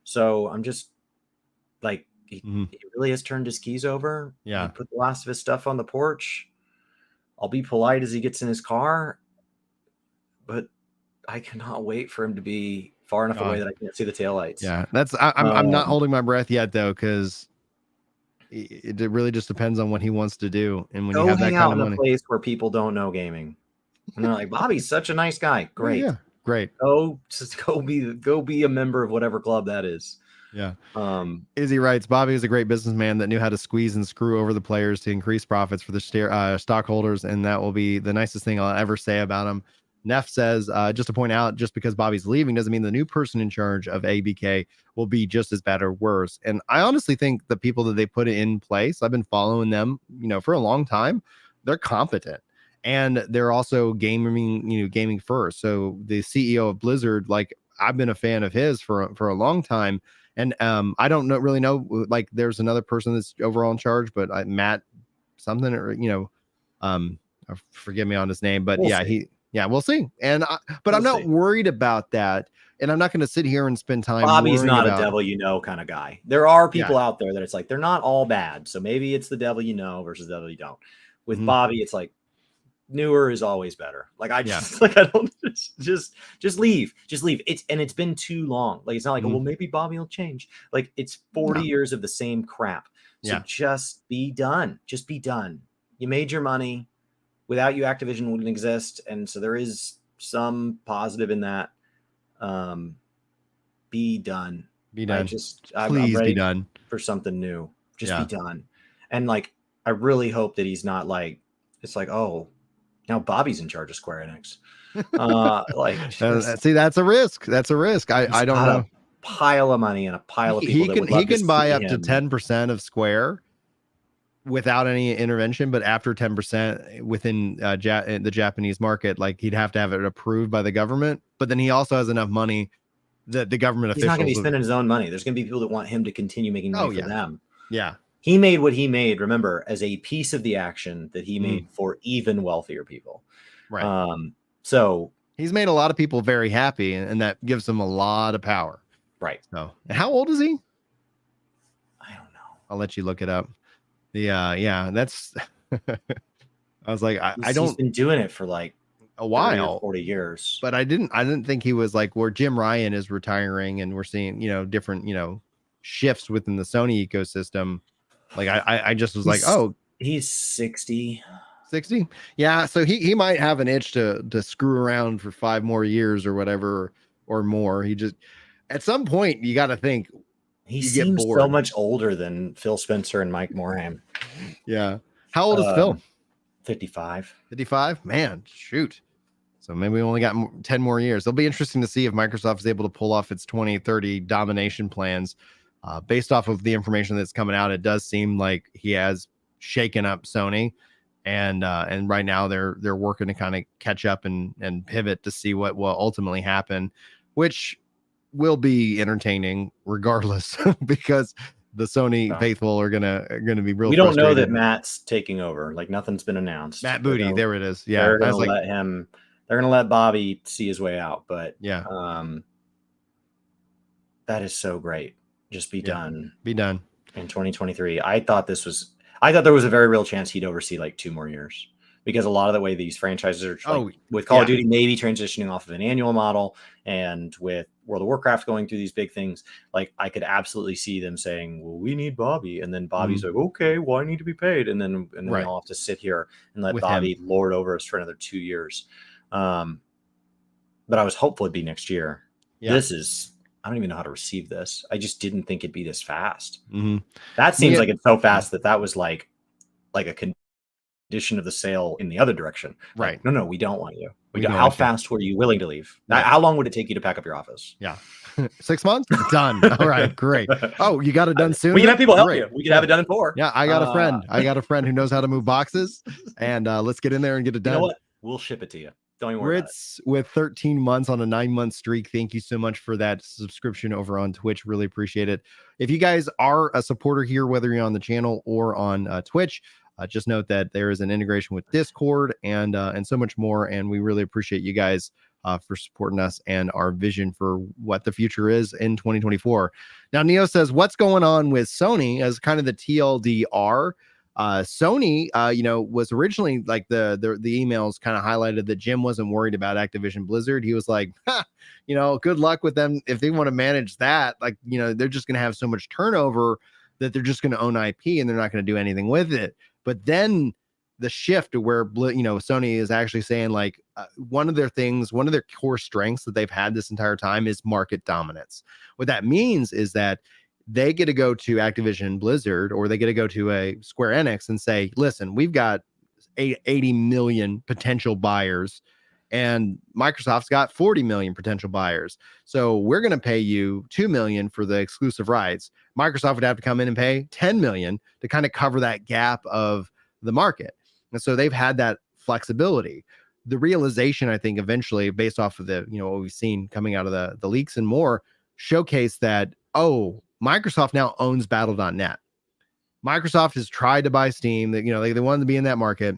[SPEAKER 2] So I'm just like, he really has turned his keys over.
[SPEAKER 1] Yeah,
[SPEAKER 2] he put the last of his stuff on the porch. I'll be polite as he gets in his car, but I cannot wait for him to be far enough away that I can't see the taillights.
[SPEAKER 1] Yeah, I'm not holding my breath yet though, because it really just depends on what he wants to do. And when you have that kind of money,
[SPEAKER 2] a place where people don't know gaming, and they're like, Bobby's such a nice guy. Great,
[SPEAKER 1] great.
[SPEAKER 2] Go be a member of whatever club that is.
[SPEAKER 1] Yeah. Izzy writes, Bobby is a great businessman that knew how to squeeze and screw over the players to increase profits for the stockholders, and that will be the nicest thing I'll ever say about him. Neff says, just to point out, just because Bobby's leaving doesn't mean the new person in charge of ABK will be just as bad or worse. And I honestly think the people that they put in place, I've been following them, for a long time. They're competent, and they're also gaming first. So the CEO of Blizzard, like, I've been a fan of his for a long time. And I don't really know, like, there's another person that's overall in charge, but Matt something, or forgive me on his name, but we'll see. And I'm not worried about that, and I'm not going to sit here and spend time.
[SPEAKER 2] Bobby's not a devil kind of guy. There are people out there that it's like they're not all bad, so maybe it's the devil versus the devil you don't. With Bobby, it's like newer is always better. Like, I just I don't just leave. It's been too long. Like, it's not like, well, maybe Bobby will change. Like, it's 40 years of the same crap. So just be done. Just be done. You made your money. Without you, Activision wouldn't exist. And so there is some positive in that. Be done.
[SPEAKER 1] Be done.
[SPEAKER 2] Please
[SPEAKER 1] I'm ready be done
[SPEAKER 2] for something new. Just be done. And like, I really hope that he's not like, it's like, oh, now Bobby's in charge of Square Enix.
[SPEAKER 1] See, that's a risk. I don't know.
[SPEAKER 2] A pile of money and a pile of people.
[SPEAKER 1] He can buy up to 10% of Square without any intervention, but after 10% within the Japanese market, like, he'd have to have it approved by the government. But then he also has enough money that the government
[SPEAKER 2] officials. He's not going to be spending his own money. There's going to be people that want him to continue making money for them.
[SPEAKER 1] Yeah.
[SPEAKER 2] He made what he made, remember, as a piece of the action that he made for even wealthier people.
[SPEAKER 1] Right.
[SPEAKER 2] So
[SPEAKER 1] he's made a lot of people very happy, and that gives him a lot of power.
[SPEAKER 2] Right.
[SPEAKER 1] So, how old is he?
[SPEAKER 2] I don't know.
[SPEAKER 1] I'll let you look it up. That's I was like, he's
[SPEAKER 2] been doing it for like
[SPEAKER 1] a while,
[SPEAKER 2] 40 years.
[SPEAKER 1] But I didn't think he was like where Jim Ryan is retiring, and we're seeing, different, shifts within the Sony ecosystem. Like, I just was like, oh,
[SPEAKER 2] he's 60.
[SPEAKER 1] Yeah. So he might have an itch to screw around for 5 more years or whatever, or more. He just, at some point, you got to think,
[SPEAKER 2] he seems so much older than Phil Spencer and Mike Morhaime.
[SPEAKER 1] Yeah. How old is Phil?
[SPEAKER 2] 55.
[SPEAKER 1] 55? Man, shoot. So maybe we only got 10 more years. It'll be interesting to see if Microsoft is able to pull off its 2030 domination plans. Based off of the information that's coming out, it does seem like he has shaken up Sony, and right now they're working to kind of catch up and pivot to see what will ultimately happen, which will be entertaining regardless, because the Sony faithful are gonna be real.
[SPEAKER 2] We don't know that Matt's taking over. Like, nothing's been announced.
[SPEAKER 1] Matt Booty, there it is. Yeah,
[SPEAKER 2] they're gonna let him. They're gonna let Bobby see his way out. But that is so great. Just be done.
[SPEAKER 1] Be done
[SPEAKER 2] in 2023. I thought there was a very real chance he'd oversee like 2 more years, because a lot of the way these franchises are with Call of Duty maybe transitioning off of an annual model, and with World of Warcraft going through these big things, like, I could absolutely see them saying, well, we need Bobby, and then Bobby's like, okay, well, I need to be paid, and then they'll have to sit here and let Bobby lord over us for another 2 years. But I was hopeful it'd be next year. I don't even know how to receive this. I just didn't think it'd be this fast. That seems like it's so fast that was like a condition of the sale in the other direction.
[SPEAKER 1] Right.
[SPEAKER 2] Like, no, we don't want you. How fast were you willing to leave? Yeah. How long would it take you to pack up your office?
[SPEAKER 1] Yeah. 6 months? Done. All right, great. Oh, you got it done soon?
[SPEAKER 2] We can have people help you. We can have it done in 4.
[SPEAKER 1] Yeah, I got a friend. I got a friend who knows how to move boxes, and let's get in there and get it done.
[SPEAKER 2] You know what? We'll ship it to you. Don't even worry about it.
[SPEAKER 1] Ritz with 13 months on a 9-month streak. Thank you so much for that subscription over on Twitch. Really appreciate it. If you guys are a supporter here, whether you're on the channel or on Twitch, just note that there is an integration with Discord and so much more. And we really appreciate you guys for supporting us and our vision for what the future is in 2024. Now, Neo says, what's going on with Sony as kind of the TLDR? Sony, was originally like the emails kind of highlighted that Jim wasn't worried about Activision Blizzard. He was like, good luck with them if they want to manage that. Like, they're just going to have so much turnover that they're just going to own IP and they're not going to do anything with it. But then the shift to where, Sony is actually saying like one of their core strengths that they've had this entire time is market dominance. What that means is that they get to go to Activision Blizzard or they get to go to a Square Enix and say, listen, we've got 80 million potential buyers and Microsoft's got 40 million potential buyers. So we're going to pay you 2 million for the exclusive rights. Microsoft would have to come in and pay 10 million to kind of cover that gap of the market. And so they've had that flexibility. The realization, I think, eventually, based off of the, what we've seen coming out of the leaks and more, showcase that, Microsoft now owns Battle.net. Microsoft has tried to buy Steam, that they wanted to be in that market.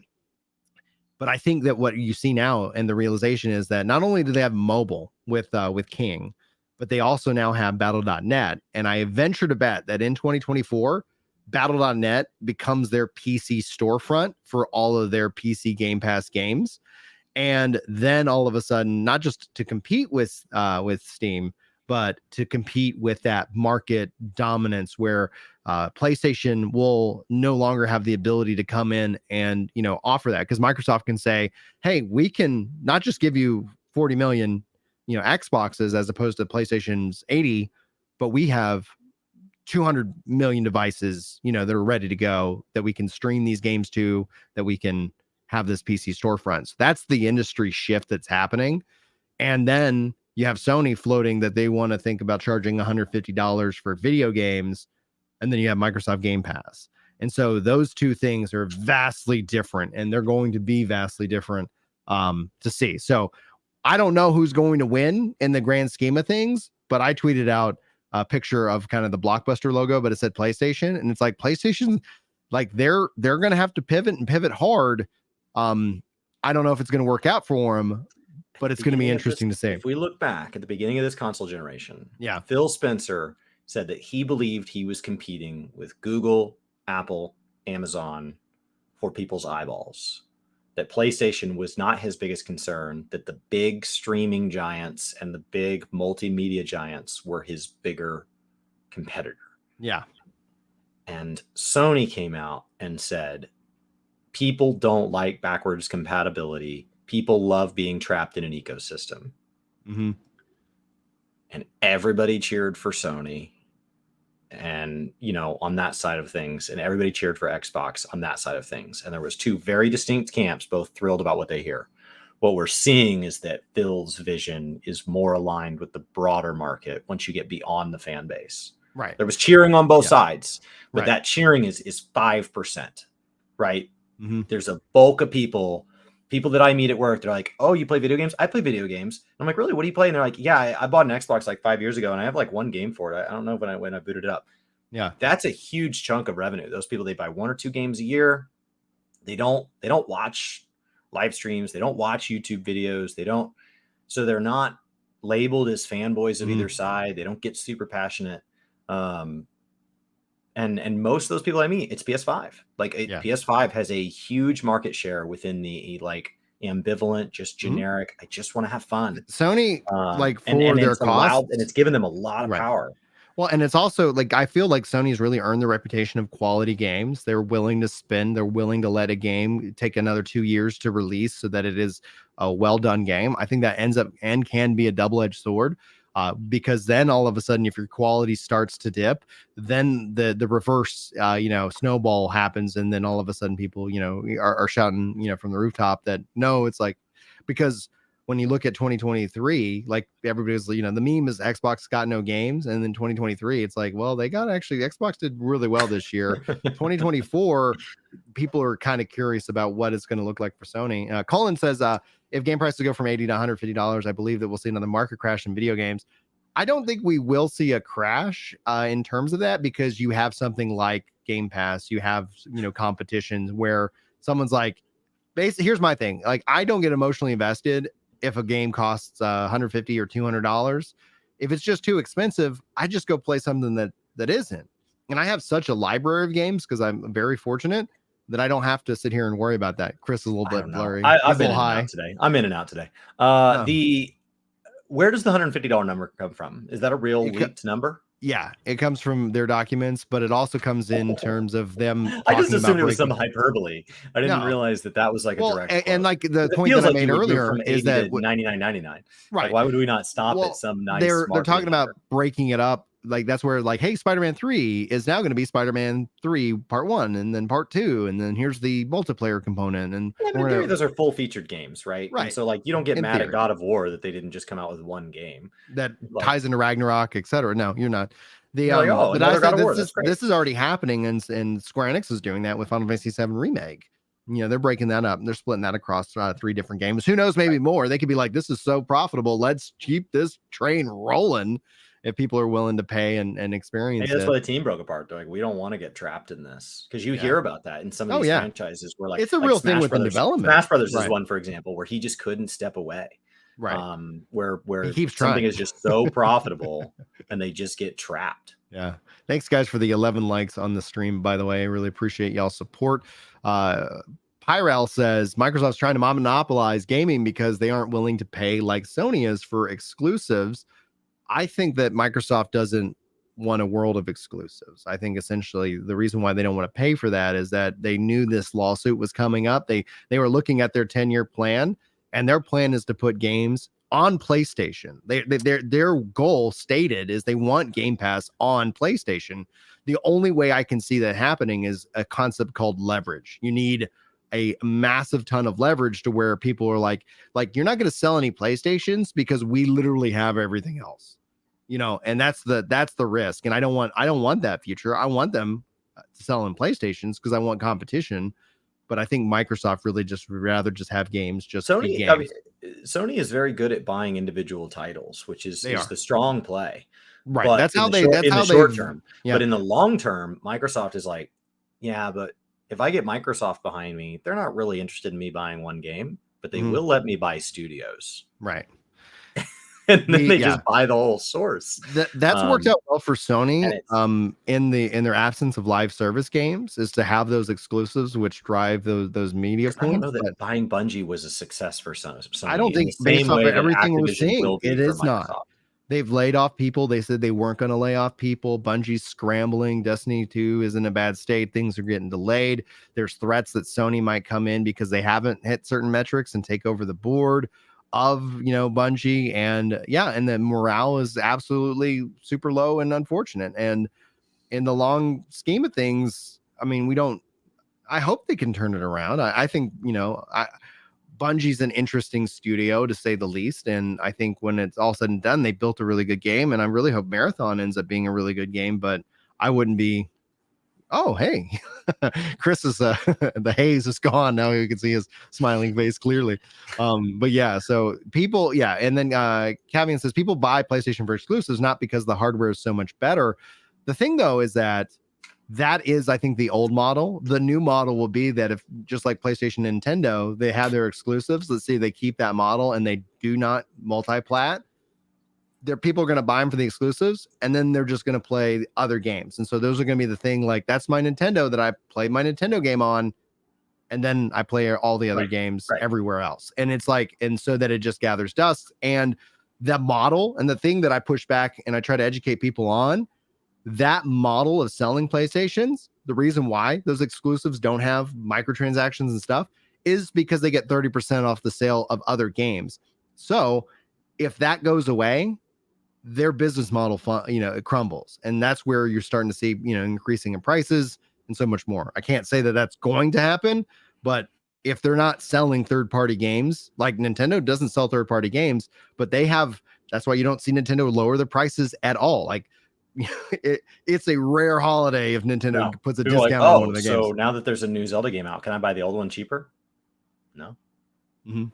[SPEAKER 1] But I think that what you see now and the realization is that not only do they have mobile with King, but they also now have Battle.net. And I venture to bet that in 2024, Battle.net becomes their PC storefront for all of their PC Game Pass games. And then all of a sudden, not just to compete with Steam, but to compete with that market dominance where PlayStation will no longer have the ability to come in and, offer that, because Microsoft can say, hey, we can not just give you 40 million, Xboxes as opposed to PlayStation's 80, but we have 200 million devices, that are ready to go, that we can stream these games to, that we can have this PC storefront. So that's the industry shift that's happening. And then you have Sony floating that they want to think about charging $150 for video games. And then you have Microsoft Game Pass. And so those two things are vastly different, and they're going to be vastly different to see. So I don't know who's going to win in the grand scheme of things, but I tweeted out a picture of kind of the Blockbuster logo, but it said PlayStation. And it's like PlayStation, like they're going to have to pivot and pivot hard. I don't know if it's going to work out for them, but it's going to be interesting to see.
[SPEAKER 2] If we look back at the beginning of this console generation,
[SPEAKER 1] yeah,
[SPEAKER 2] Phil Spencer said that he believed he was competing with Google, Apple, Amazon for people's eyeballs, that PlayStation was not his biggest concern, that the big streaming giants and the big multimedia giants were his bigger competitor.
[SPEAKER 1] Yeah.
[SPEAKER 2] And Sony came out and said, people don't like backwards compatibility. People love being trapped in an ecosystem.
[SPEAKER 1] Mm-hmm.
[SPEAKER 2] And everybody cheered for Sony and, on that side of things. And everybody cheered for Xbox on that side of things. And there was two very distinct camps, both thrilled about what they hear. What we're seeing is that Phil's vision is more aligned with the broader market once you get beyond the fan base.
[SPEAKER 1] Right.
[SPEAKER 2] There was cheering on both sides, but that cheering is 5%, right?
[SPEAKER 1] Mm-hmm.
[SPEAKER 2] There's a bulk of people that I meet at work. They're like, oh, you play video games? I play video games. I'm like, really? What do you play? And they're like, yeah, I bought an Xbox like 5 years ago and I have like one game for it. I don't know when I booted it up.
[SPEAKER 1] Yeah. That's
[SPEAKER 2] a huge chunk of revenue. Those people, they buy 1 or 2 games a year. They don't watch live streams. They don't watch YouTube videos. So they're not labeled as fanboys of either side. They don't get super passionate. And most of those people I meet, it's PS5. PS5 has a huge market share within the ambivalent, just generic. I just want to have fun.
[SPEAKER 1] Sony, for their cost,
[SPEAKER 2] and it's given them a lot of power.
[SPEAKER 1] Well, and it's also I feel like Sony's really earned the reputation of quality games. They're willing to spend. They're willing to let a game take another 2 years to release so that it is a well done game. I think that ends up and can be a double-edged sword. Because then all of a sudden, if your quality starts to dip, then the reverse, snowball happens. And then all of a sudden people, are shouting, from the rooftop that no, it's because when you look at 2023, like everybody's, the meme is Xbox got no games. And then 2023, it's like, well, they got actually, Xbox did really well this year. 2024, people are kind of curious about what it's going to look like for Sony. Colin says, if game prices go from $80 to $150, I believe that we'll see another market crash in video games. I don't think we will see a crash in terms of that, because you have something like Game Pass, you have, competitions where someone's like, basically, here's my thing. Like, I don't get emotionally invested if a game costs $150 or $200. If it's just too expensive, I just go play something that isn't. And I have such a library of games because I'm very fortunate that I don't have to sit here and worry about that. Chris is a little bit blurry.
[SPEAKER 2] I've been in and out today. I'm in and out today. Where does the $150 number come from? Is that a real leaked number?
[SPEAKER 1] Yeah, it comes from their documents, but it also comes in terms of them.
[SPEAKER 2] I just assumed it was some hyperbole. I didn't realize that was like a direct.
[SPEAKER 1] And like the point that I made earlier is that
[SPEAKER 2] $99.99.
[SPEAKER 1] Right?
[SPEAKER 2] Like, why would we not stop at some nice?
[SPEAKER 1] They're talking about breaking it up. Like, that's where, like, hey, Spider-Man 3 is now going to be Spider-Man 3 Part 1, and then Part 2, and then here's the multiplayer component. And
[SPEAKER 2] in theory, those are full featured games, right?
[SPEAKER 1] Right.
[SPEAKER 2] And so, like, you don't get mad at God of War that they didn't just come out with one game
[SPEAKER 1] that ties into Ragnarok, etc. No, you're not. This is already happening, and Square Enix is doing that with Final Fantasy VII Remake. They're breaking that up. They're splitting that across 3 different games. Who knows? Maybe more. They could be like, this is so profitable. Let's keep this train rolling. If people are willing to pay and experience
[SPEAKER 2] that's why the team broke apart. They're like, we don't want to get trapped in this, because you hear about that in some of these franchises where, like,
[SPEAKER 1] it's a real thing with the development.
[SPEAKER 2] Smash Brothers is one, for example, where he just couldn't step away.
[SPEAKER 1] Right.
[SPEAKER 2] Where
[SPEAKER 1] something
[SPEAKER 2] trying. Is just so profitable and they just get trapped.
[SPEAKER 1] Yeah. Thanks, guys, for the 11 likes on the stream, by the way. I really appreciate y'all's support. Pyrel says Microsoft's trying to monopolize gaming because they aren't willing to pay like Sony is for exclusives. I think that Microsoft doesn't want a world of exclusives. I think essentially the reason why they don't want to pay for that is that they knew this lawsuit was coming up. They were looking at their 10-year plan, and their plan is to put games on PlayStation. Their goal stated is they want Game Pass on PlayStation. The only way I can see that happening is a concept called leverage. You need a massive ton of leverage to where people are like you're not going to sell any PlayStations because we literally have everything else, and that's the risk. And I don't want that future. I want them to sell in PlayStations because I want competition. But I think Microsoft really just would rather just have games.
[SPEAKER 2] Sony is very good at buying individual titles, which is the strong play.
[SPEAKER 1] Right.
[SPEAKER 2] But
[SPEAKER 1] that's how they
[SPEAKER 2] short term. Yeah. But in the long term, Microsoft is like, yeah, but if I get Microsoft behind me, they're not really interested in me buying one game, but they will let me buy studios.
[SPEAKER 1] Right.
[SPEAKER 2] And then they just buy the whole source.
[SPEAKER 1] That's worked out well for Sony. In their absence of live service games, is to have those exclusives which drive those media points. I
[SPEAKER 2] don't know that buying Bungie was a success for Sony.
[SPEAKER 1] I don't think, based off of everything we're seeing, it is not. They've laid off people. They said they weren't going to lay off people. Bungie's scrambling. Destiny 2 is in a bad state. Things are getting delayed. There's threats that Sony might come in because they haven't hit certain metrics and take over the board of Bungie. And the morale is absolutely super low and unfortunate. And in the long scheme of things, I mean, I hope they can turn it around. I think Bungie's an interesting studio, to say the least. And I think when it's all said and done, they built a really good game. And I really hope Marathon ends up being a really good game, but I wouldn't be. Oh, hey, Chris is the haze is gone. Now you can see his smiling face clearly. But yeah, so people, and then Cavian says people buy PlayStation for exclusives, not because the hardware is so much better. The thing, though, is that is, I think, the old model. The new model will be that if, just like PlayStation and Nintendo, they have their exclusives, let's say they keep that model and they do not multi-plat, people are going to buy them for the exclusives, and then they're just going to play other games. And so those are going to be the thing, like, that's my Nintendo that I played my Nintendo game on, and then I play all the other games everywhere else. And it's like, and so that it just gathers dust. And that model, and the thing that I push back and I try to educate people on, that model of selling PlayStations, the reason why those exclusives don't have microtransactions and stuff is because they get 30% off the sale of other games. So if that goes away, their business model, it crumbles. And that's where you're starting to see, increasing in prices and so much more. I can't say that that's going to happen, but if they're not selling third-party games, like Nintendo doesn't sell third-party games, but that's why you don't see Nintendo lower the prices at all. Like it's a rare holiday if Nintendo puts a
[SPEAKER 2] People
[SPEAKER 1] discount
[SPEAKER 2] are like,
[SPEAKER 1] on one of the games.
[SPEAKER 2] So now that there's a new Zelda game out, can I buy the old one cheaper? No. No.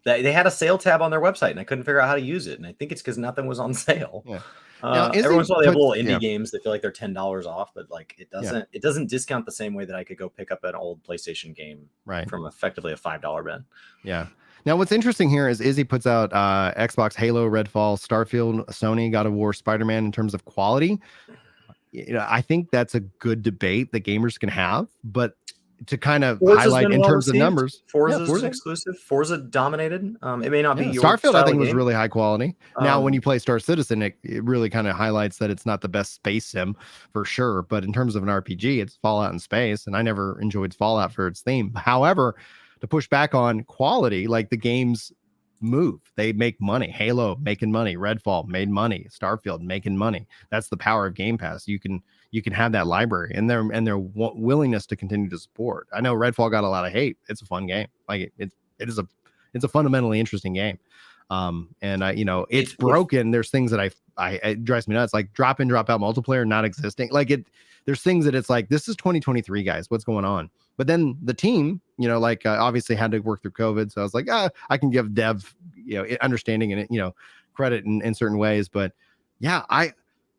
[SPEAKER 2] They had a sale tab on their website, and I couldn't figure out how to use it. And I think it's because nothing was on sale.
[SPEAKER 1] Yeah.
[SPEAKER 2] Every once in a while, they have little indie games that feel like they're $10 off, but like it doesn't discount the same way that I could go pick up an old PlayStation game from effectively a $5 bin.
[SPEAKER 1] Yeah. Now, what's interesting here is Izzy puts out Xbox, Halo, Redfall, Starfield, Sony, God of War, Spider-Man in terms of quality. I think that's a good debate that gamers can have, but to kind of highlight in terms of numbers,
[SPEAKER 2] Forza's exclusive. Forza dominated. It may not be your
[SPEAKER 1] Starfield. I think
[SPEAKER 2] game.
[SPEAKER 1] was really high quality. Now, when you play Star Citizen, it really kind of highlights that it's not the best space sim for sure. But in terms of an RPG, it's Fallout in space, and I never enjoyed Fallout for its theme. However, to push back on quality, like the games move, they make money. Halo making money, Redfall made money, Starfield making money. That's the power of Game Pass. You can have that library and their willingness to continue to support. I know Redfall got a lot of hate. It's a fun game. Like it's a fundamentally interesting game. And it's broken. There's things that it drives me nuts, like drop in, drop out multiplayer not existing. Like there's things that it's like, this is 2023, guys. What's going on? But then the team, obviously had to work through COVID. So I was like, I can give dev, understanding and, credit in certain ways. But yeah,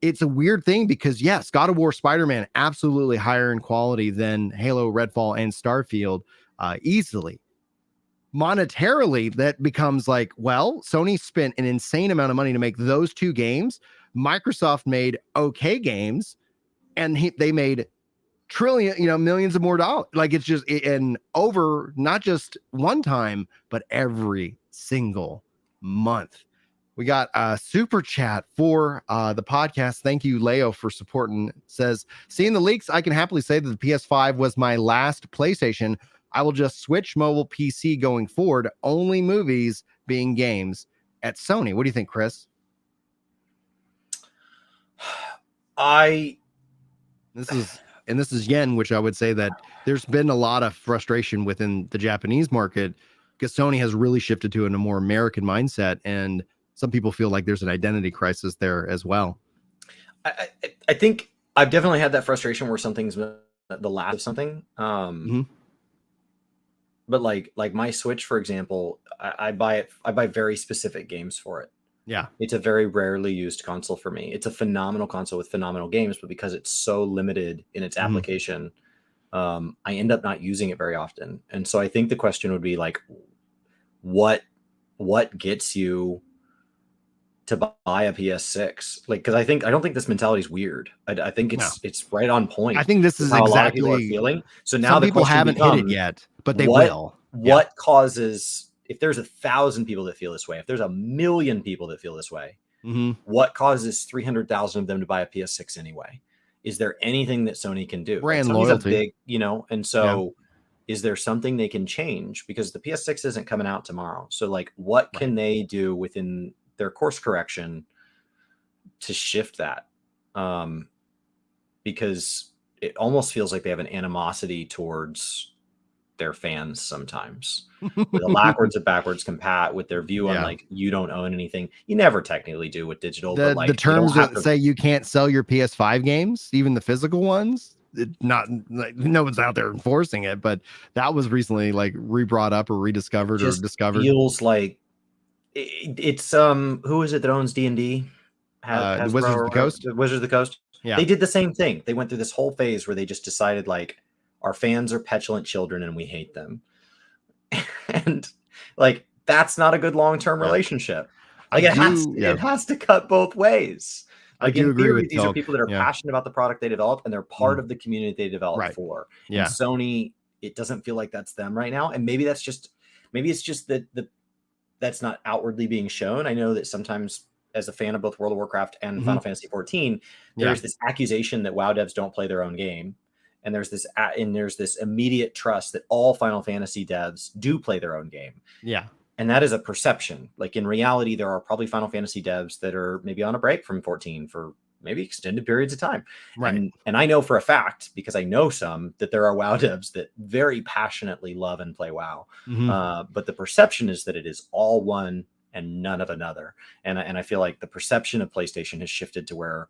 [SPEAKER 1] it's a weird thing because yes, God of War, Spider-Man, absolutely higher in quality than Halo, Redfall, and Starfield, easily. Monetarily, that becomes like, well, Sony spent an insane amount of money to make those two games. Microsoft made okay games, and they made millions of more dollars. Like it's just and over not just one time, but every single month. We got a super chat for the podcast. Thank you, Leo, for supporting. Says, seeing the leaks, I can happily say that the PS5 was my last PlayStation. I will just switch mobile PC going forward. Only movies being games at Sony. What do you think, Chris? This is yen, which I would say that there's been a lot of frustration within the Japanese market because Sony has really shifted to a more American mindset, and some people feel like there's an identity crisis there as well.
[SPEAKER 2] I think I've definitely had that frustration where something's the last of something. But like my Switch, for example, I buy very specific games for it.
[SPEAKER 1] Yeah.
[SPEAKER 2] It's a very rarely used console for me. It's a phenomenal console with phenomenal games, but because it's so limited in its application, I end up not using it very often. And so I think the question would be like, what gets you to buy a PS6? Like, because I don't think this mentality is weird. I think it's right on point.
[SPEAKER 1] I think this is
[SPEAKER 2] how
[SPEAKER 1] exactly
[SPEAKER 2] a lot of people are feeling. So now
[SPEAKER 1] some people haven't hit it yet, but they will.
[SPEAKER 2] What causes? If there's 1,000 people that feel this way, if there's 1 million people that feel this way, what causes 300,000 of them to buy a PS6 anyway? Is there anything that Sony can do?
[SPEAKER 1] Brand loyalty,
[SPEAKER 2] big, and so is there something they can change? Because the PS6 isn't coming out tomorrow. So like, what can they do within their course correction to shift that? Because it almost feels like they have an animosity towards their fans sometimes, with a backwards compat with their view on like, you don't own anything. You never technically do with digital, but like
[SPEAKER 1] the terms that say you can't sell your PS5 games, even the physical ones. Not like no one's out there enforcing it, but that was recently like re-brought up or rediscovered or discovered.
[SPEAKER 2] Feels like it's who is it that owns D&D?
[SPEAKER 1] Wizards of the Coast.
[SPEAKER 2] Wizards of the Coast.
[SPEAKER 1] Yeah,
[SPEAKER 2] they did the same thing. They went through this whole phase where they just decided like, our fans are petulant children and we hate them. And like, that's not a good long-term relationship. Like it has to cut both ways. Like,
[SPEAKER 1] I do agree with
[SPEAKER 2] these are people that are passionate about the product they develop, and they're part of the community they develop for.
[SPEAKER 1] Yeah.
[SPEAKER 2] And Sony, it doesn't feel like that's them right now. And maybe it's just that that's not outwardly being shown. I know that sometimes, as a fan of both World of Warcraft and Final Fantasy 14, there's this accusation that WoW devs don't play their own game. And there's this immediate trust that all Final Fantasy devs do play their own game.
[SPEAKER 1] Yeah.
[SPEAKER 2] And that is a perception. Like in reality, there are probably Final Fantasy devs that are maybe on a break from 14 for maybe extended periods of time.
[SPEAKER 1] Right.
[SPEAKER 2] And I know for a fact, because I know some, that there are WoW devs that very passionately love and play WoW. But the perception is that it is all one and none of another. And I feel like the perception of PlayStation has shifted to where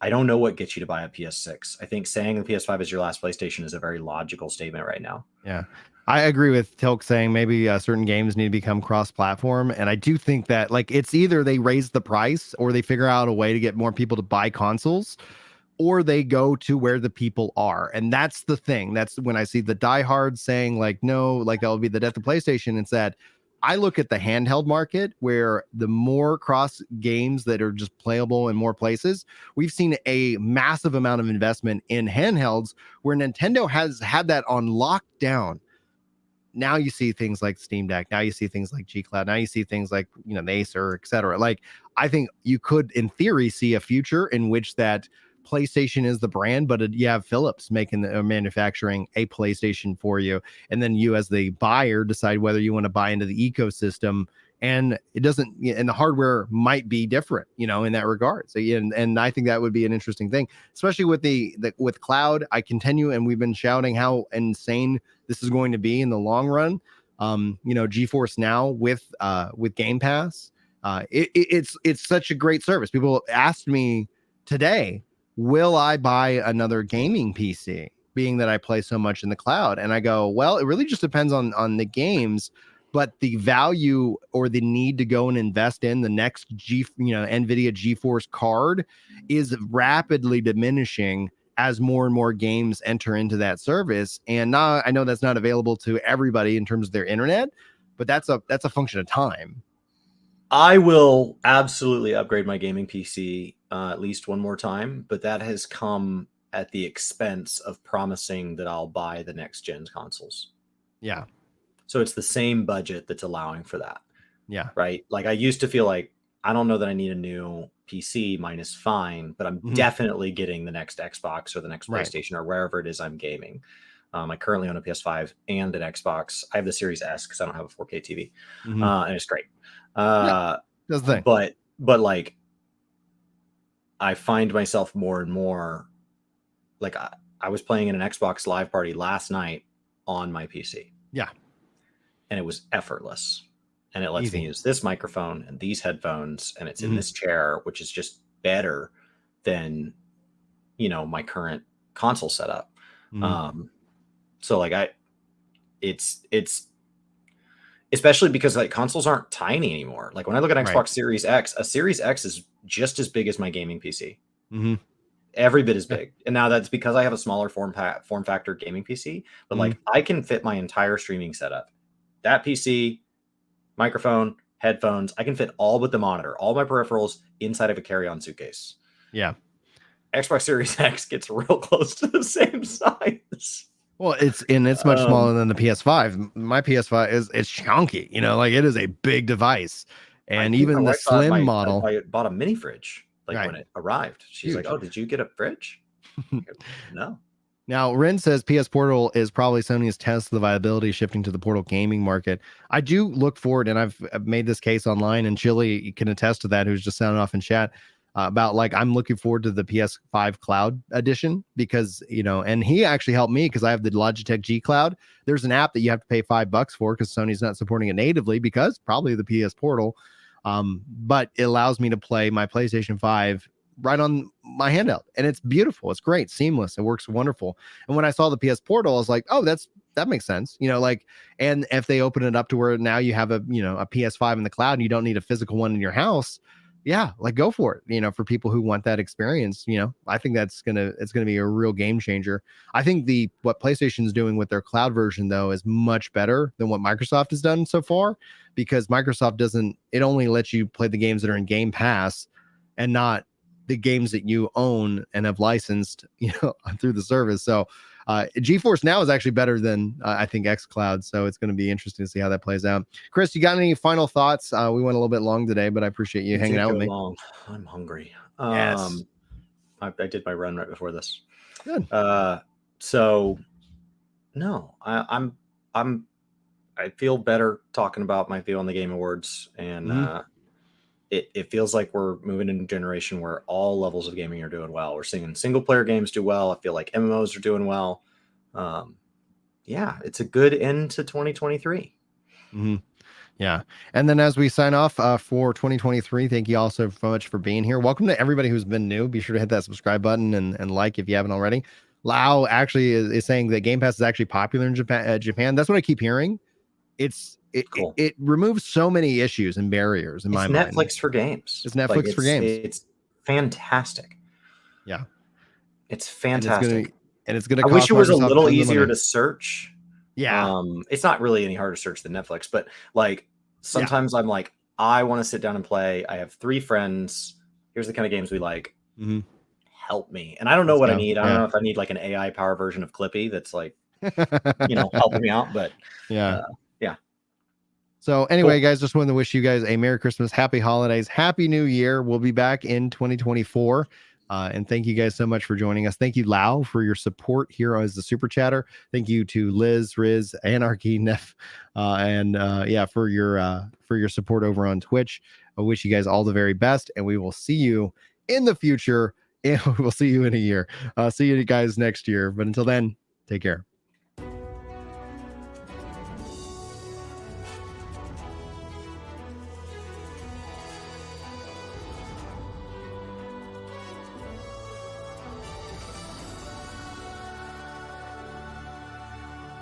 [SPEAKER 2] I don't know what gets you to buy a PS6. I think saying the PS5 is your last PlayStation is a very logical statement right now.
[SPEAKER 1] Yeah. I agree with Tilk saying maybe certain games need to become cross-platform. And I do think that like it's either they raise the price or they figure out a way to get more people to buy consoles, or they go to where the people are. And that's the thing. That's when I see the diehards saying like, no, like that will be the death of PlayStation. Instead, I look at the handheld market where the more cross games that are just playable in more places, we've seen a massive amount of investment in handhelds where Nintendo has had that on lockdown. Now you see things like Steam Deck. Now you see things like G Cloud. Now you see things like, you know, the Acer, et cetera. Like, I think you could, in theory, see a future in which that PlayStation is the brand, but you have Philips making the manufacturing a PlayStation for you. And then you, as the buyer, decide whether you want to buy into the ecosystem. And it doesn't, and the hardware might be different, you know, in that regard. So, and I think that would be an interesting thing, especially with with cloud. I continue, and we've been shouting how insane this is going to be in the long run. You know, GeForce Now with Game Pass, it's such a great service. People asked me today, will I buy another gaming PC, being that I play so much in the cloud? And I go, well, it really just depends on the games, but the value or the need to go and invest in the next NVIDIA GeForce card is rapidly diminishing as more and more games enter into that service. And now I know that's not available to everybody in terms of their internet, but that's a function of time.
[SPEAKER 2] I will absolutely upgrade my gaming PC at least one more time, but that has come at the expense of promising that I'll buy the next gen consoles.
[SPEAKER 1] Yeah.
[SPEAKER 2] So it's the same budget that's allowing for that.
[SPEAKER 1] Yeah.
[SPEAKER 2] Right. Like I used to feel like I don't know that I need a new PC. Mine is fine, but I'm definitely getting the next Xbox or the next PlayStation or wherever it is I'm gaming. I currently own a PS5 and an Xbox. I have the Series S because I don't have a 4K TV, and it's great.
[SPEAKER 1] That's the thing.
[SPEAKER 2] But like, I find myself more and more like I was playing in an Xbox Live Party last night on my PC.
[SPEAKER 1] Yeah.
[SPEAKER 2] And it was effortless. And it lets me use this microphone and these headphones, and it's in this chair, which is just better than, you know, my current console setup. So like it's especially because like consoles aren't tiny anymore. Like when I look at Xbox Series X, a Series X is just as big as my gaming PC. Every bit as big. And now that's because I have a smaller form factor gaming PC, but like I can fit my entire streaming setup. That PC, microphone, headphones, I can fit all but the monitor, all my peripherals inside of a carry-on suitcase.
[SPEAKER 1] Yeah.
[SPEAKER 2] Xbox Series X gets real close to the same size.
[SPEAKER 1] Well, it's much smaller than the PS5. My PS5 it's chunky, you know, like it is a big device. And even the slim model.
[SPEAKER 2] I bought a mini fridge when it arrived. She's like, "Oh, did you get a fridge?" No.
[SPEAKER 1] Now, Ren says PS Portal is probably Sony's test of the viability shifting to the Portal gaming market. I do look forward, and I've made this case online, and Chili can attest to that, who's just sounding off in chat, about like I'm looking forward to the PS5 Cloud edition because, you know, and he actually helped me because I have the Logitech G Cloud. There's an app that you have to pay $5 for because Sony's not supporting it natively because probably the PS Portal. But it allows me to play my PlayStation 5 right on my handheld, and it's beautiful. It's great, seamless. It works wonderful. And when I saw the PS Portal, I was like, oh, that makes sense, you know, like, and if they open it up to where now you have a PS5 in the cloud and you don't need a physical one in your house, yeah, like go for it, you know, for people who want that experience. You know, I think it's gonna be a real game changer. I think what PlayStation's doing with their cloud version though is much better than what Microsoft has done so far, because Microsoft it only lets you play the games that are in Game Pass and not the games that you own and have licensed, you know, through the service. So GeForce Now is actually better than I think xCloud. So it's going to be interesting to see how that plays out. Chris, you got any final thoughts? We went a little bit long today, but I appreciate you hanging out with me.
[SPEAKER 2] Long. I'm hungry.
[SPEAKER 1] Yes.
[SPEAKER 2] I did my run right before this.
[SPEAKER 1] Good.
[SPEAKER 2] So no, I feel better talking about my Feel on the Game Awards, and it feels like we're moving into a generation where all levels of gaming are doing well. We're seeing single player games do well. I feel like MMOs are doing well. Yeah, it's a good end to 2023.
[SPEAKER 1] Mm-hmm. Yeah. And then as we sign off for 2023, thank you all so much for being here. Welcome to everybody who's been new. Be sure to hit that subscribe button and like if you haven't already. Lau actually is saying that Game Pass is actually popular in Japan. That's what I keep hearing.
[SPEAKER 2] Cool.
[SPEAKER 1] It removes so many issues and barriers in my mind.
[SPEAKER 2] It's Netflix for games.
[SPEAKER 1] It's Netflix for games.
[SPEAKER 2] It's fantastic.
[SPEAKER 1] Yeah.
[SPEAKER 2] It's fantastic.
[SPEAKER 1] And it's gonna
[SPEAKER 2] I wish it was
[SPEAKER 1] Microsoft
[SPEAKER 2] a little easier to search.
[SPEAKER 1] Yeah.
[SPEAKER 2] It's not really any harder to search than Netflix, but like sometimes I'm like, I want to sit down and play. I have 3 friends. Here's the kind of games we like.
[SPEAKER 1] Mm-hmm.
[SPEAKER 2] Help me. And I don't know what I need. I don't know if I need like an AI power version of Clippy that's like, helping me out. But
[SPEAKER 1] yeah.
[SPEAKER 2] Yeah.
[SPEAKER 1] So anyway, guys, just wanted to wish you guys a Merry Christmas, Happy Holidays, Happy New Year. We'll be back in 2024. And thank you guys so much for joining us. Thank you, Lau, for your support here as the Super Chatter. Thank you to Liz, Riz, Anarchy, Neff, for your support over on Twitch. I wish you guys all the very best, and we will see you in the future. And we'll see you in a year. See you guys next year. But until then, take care.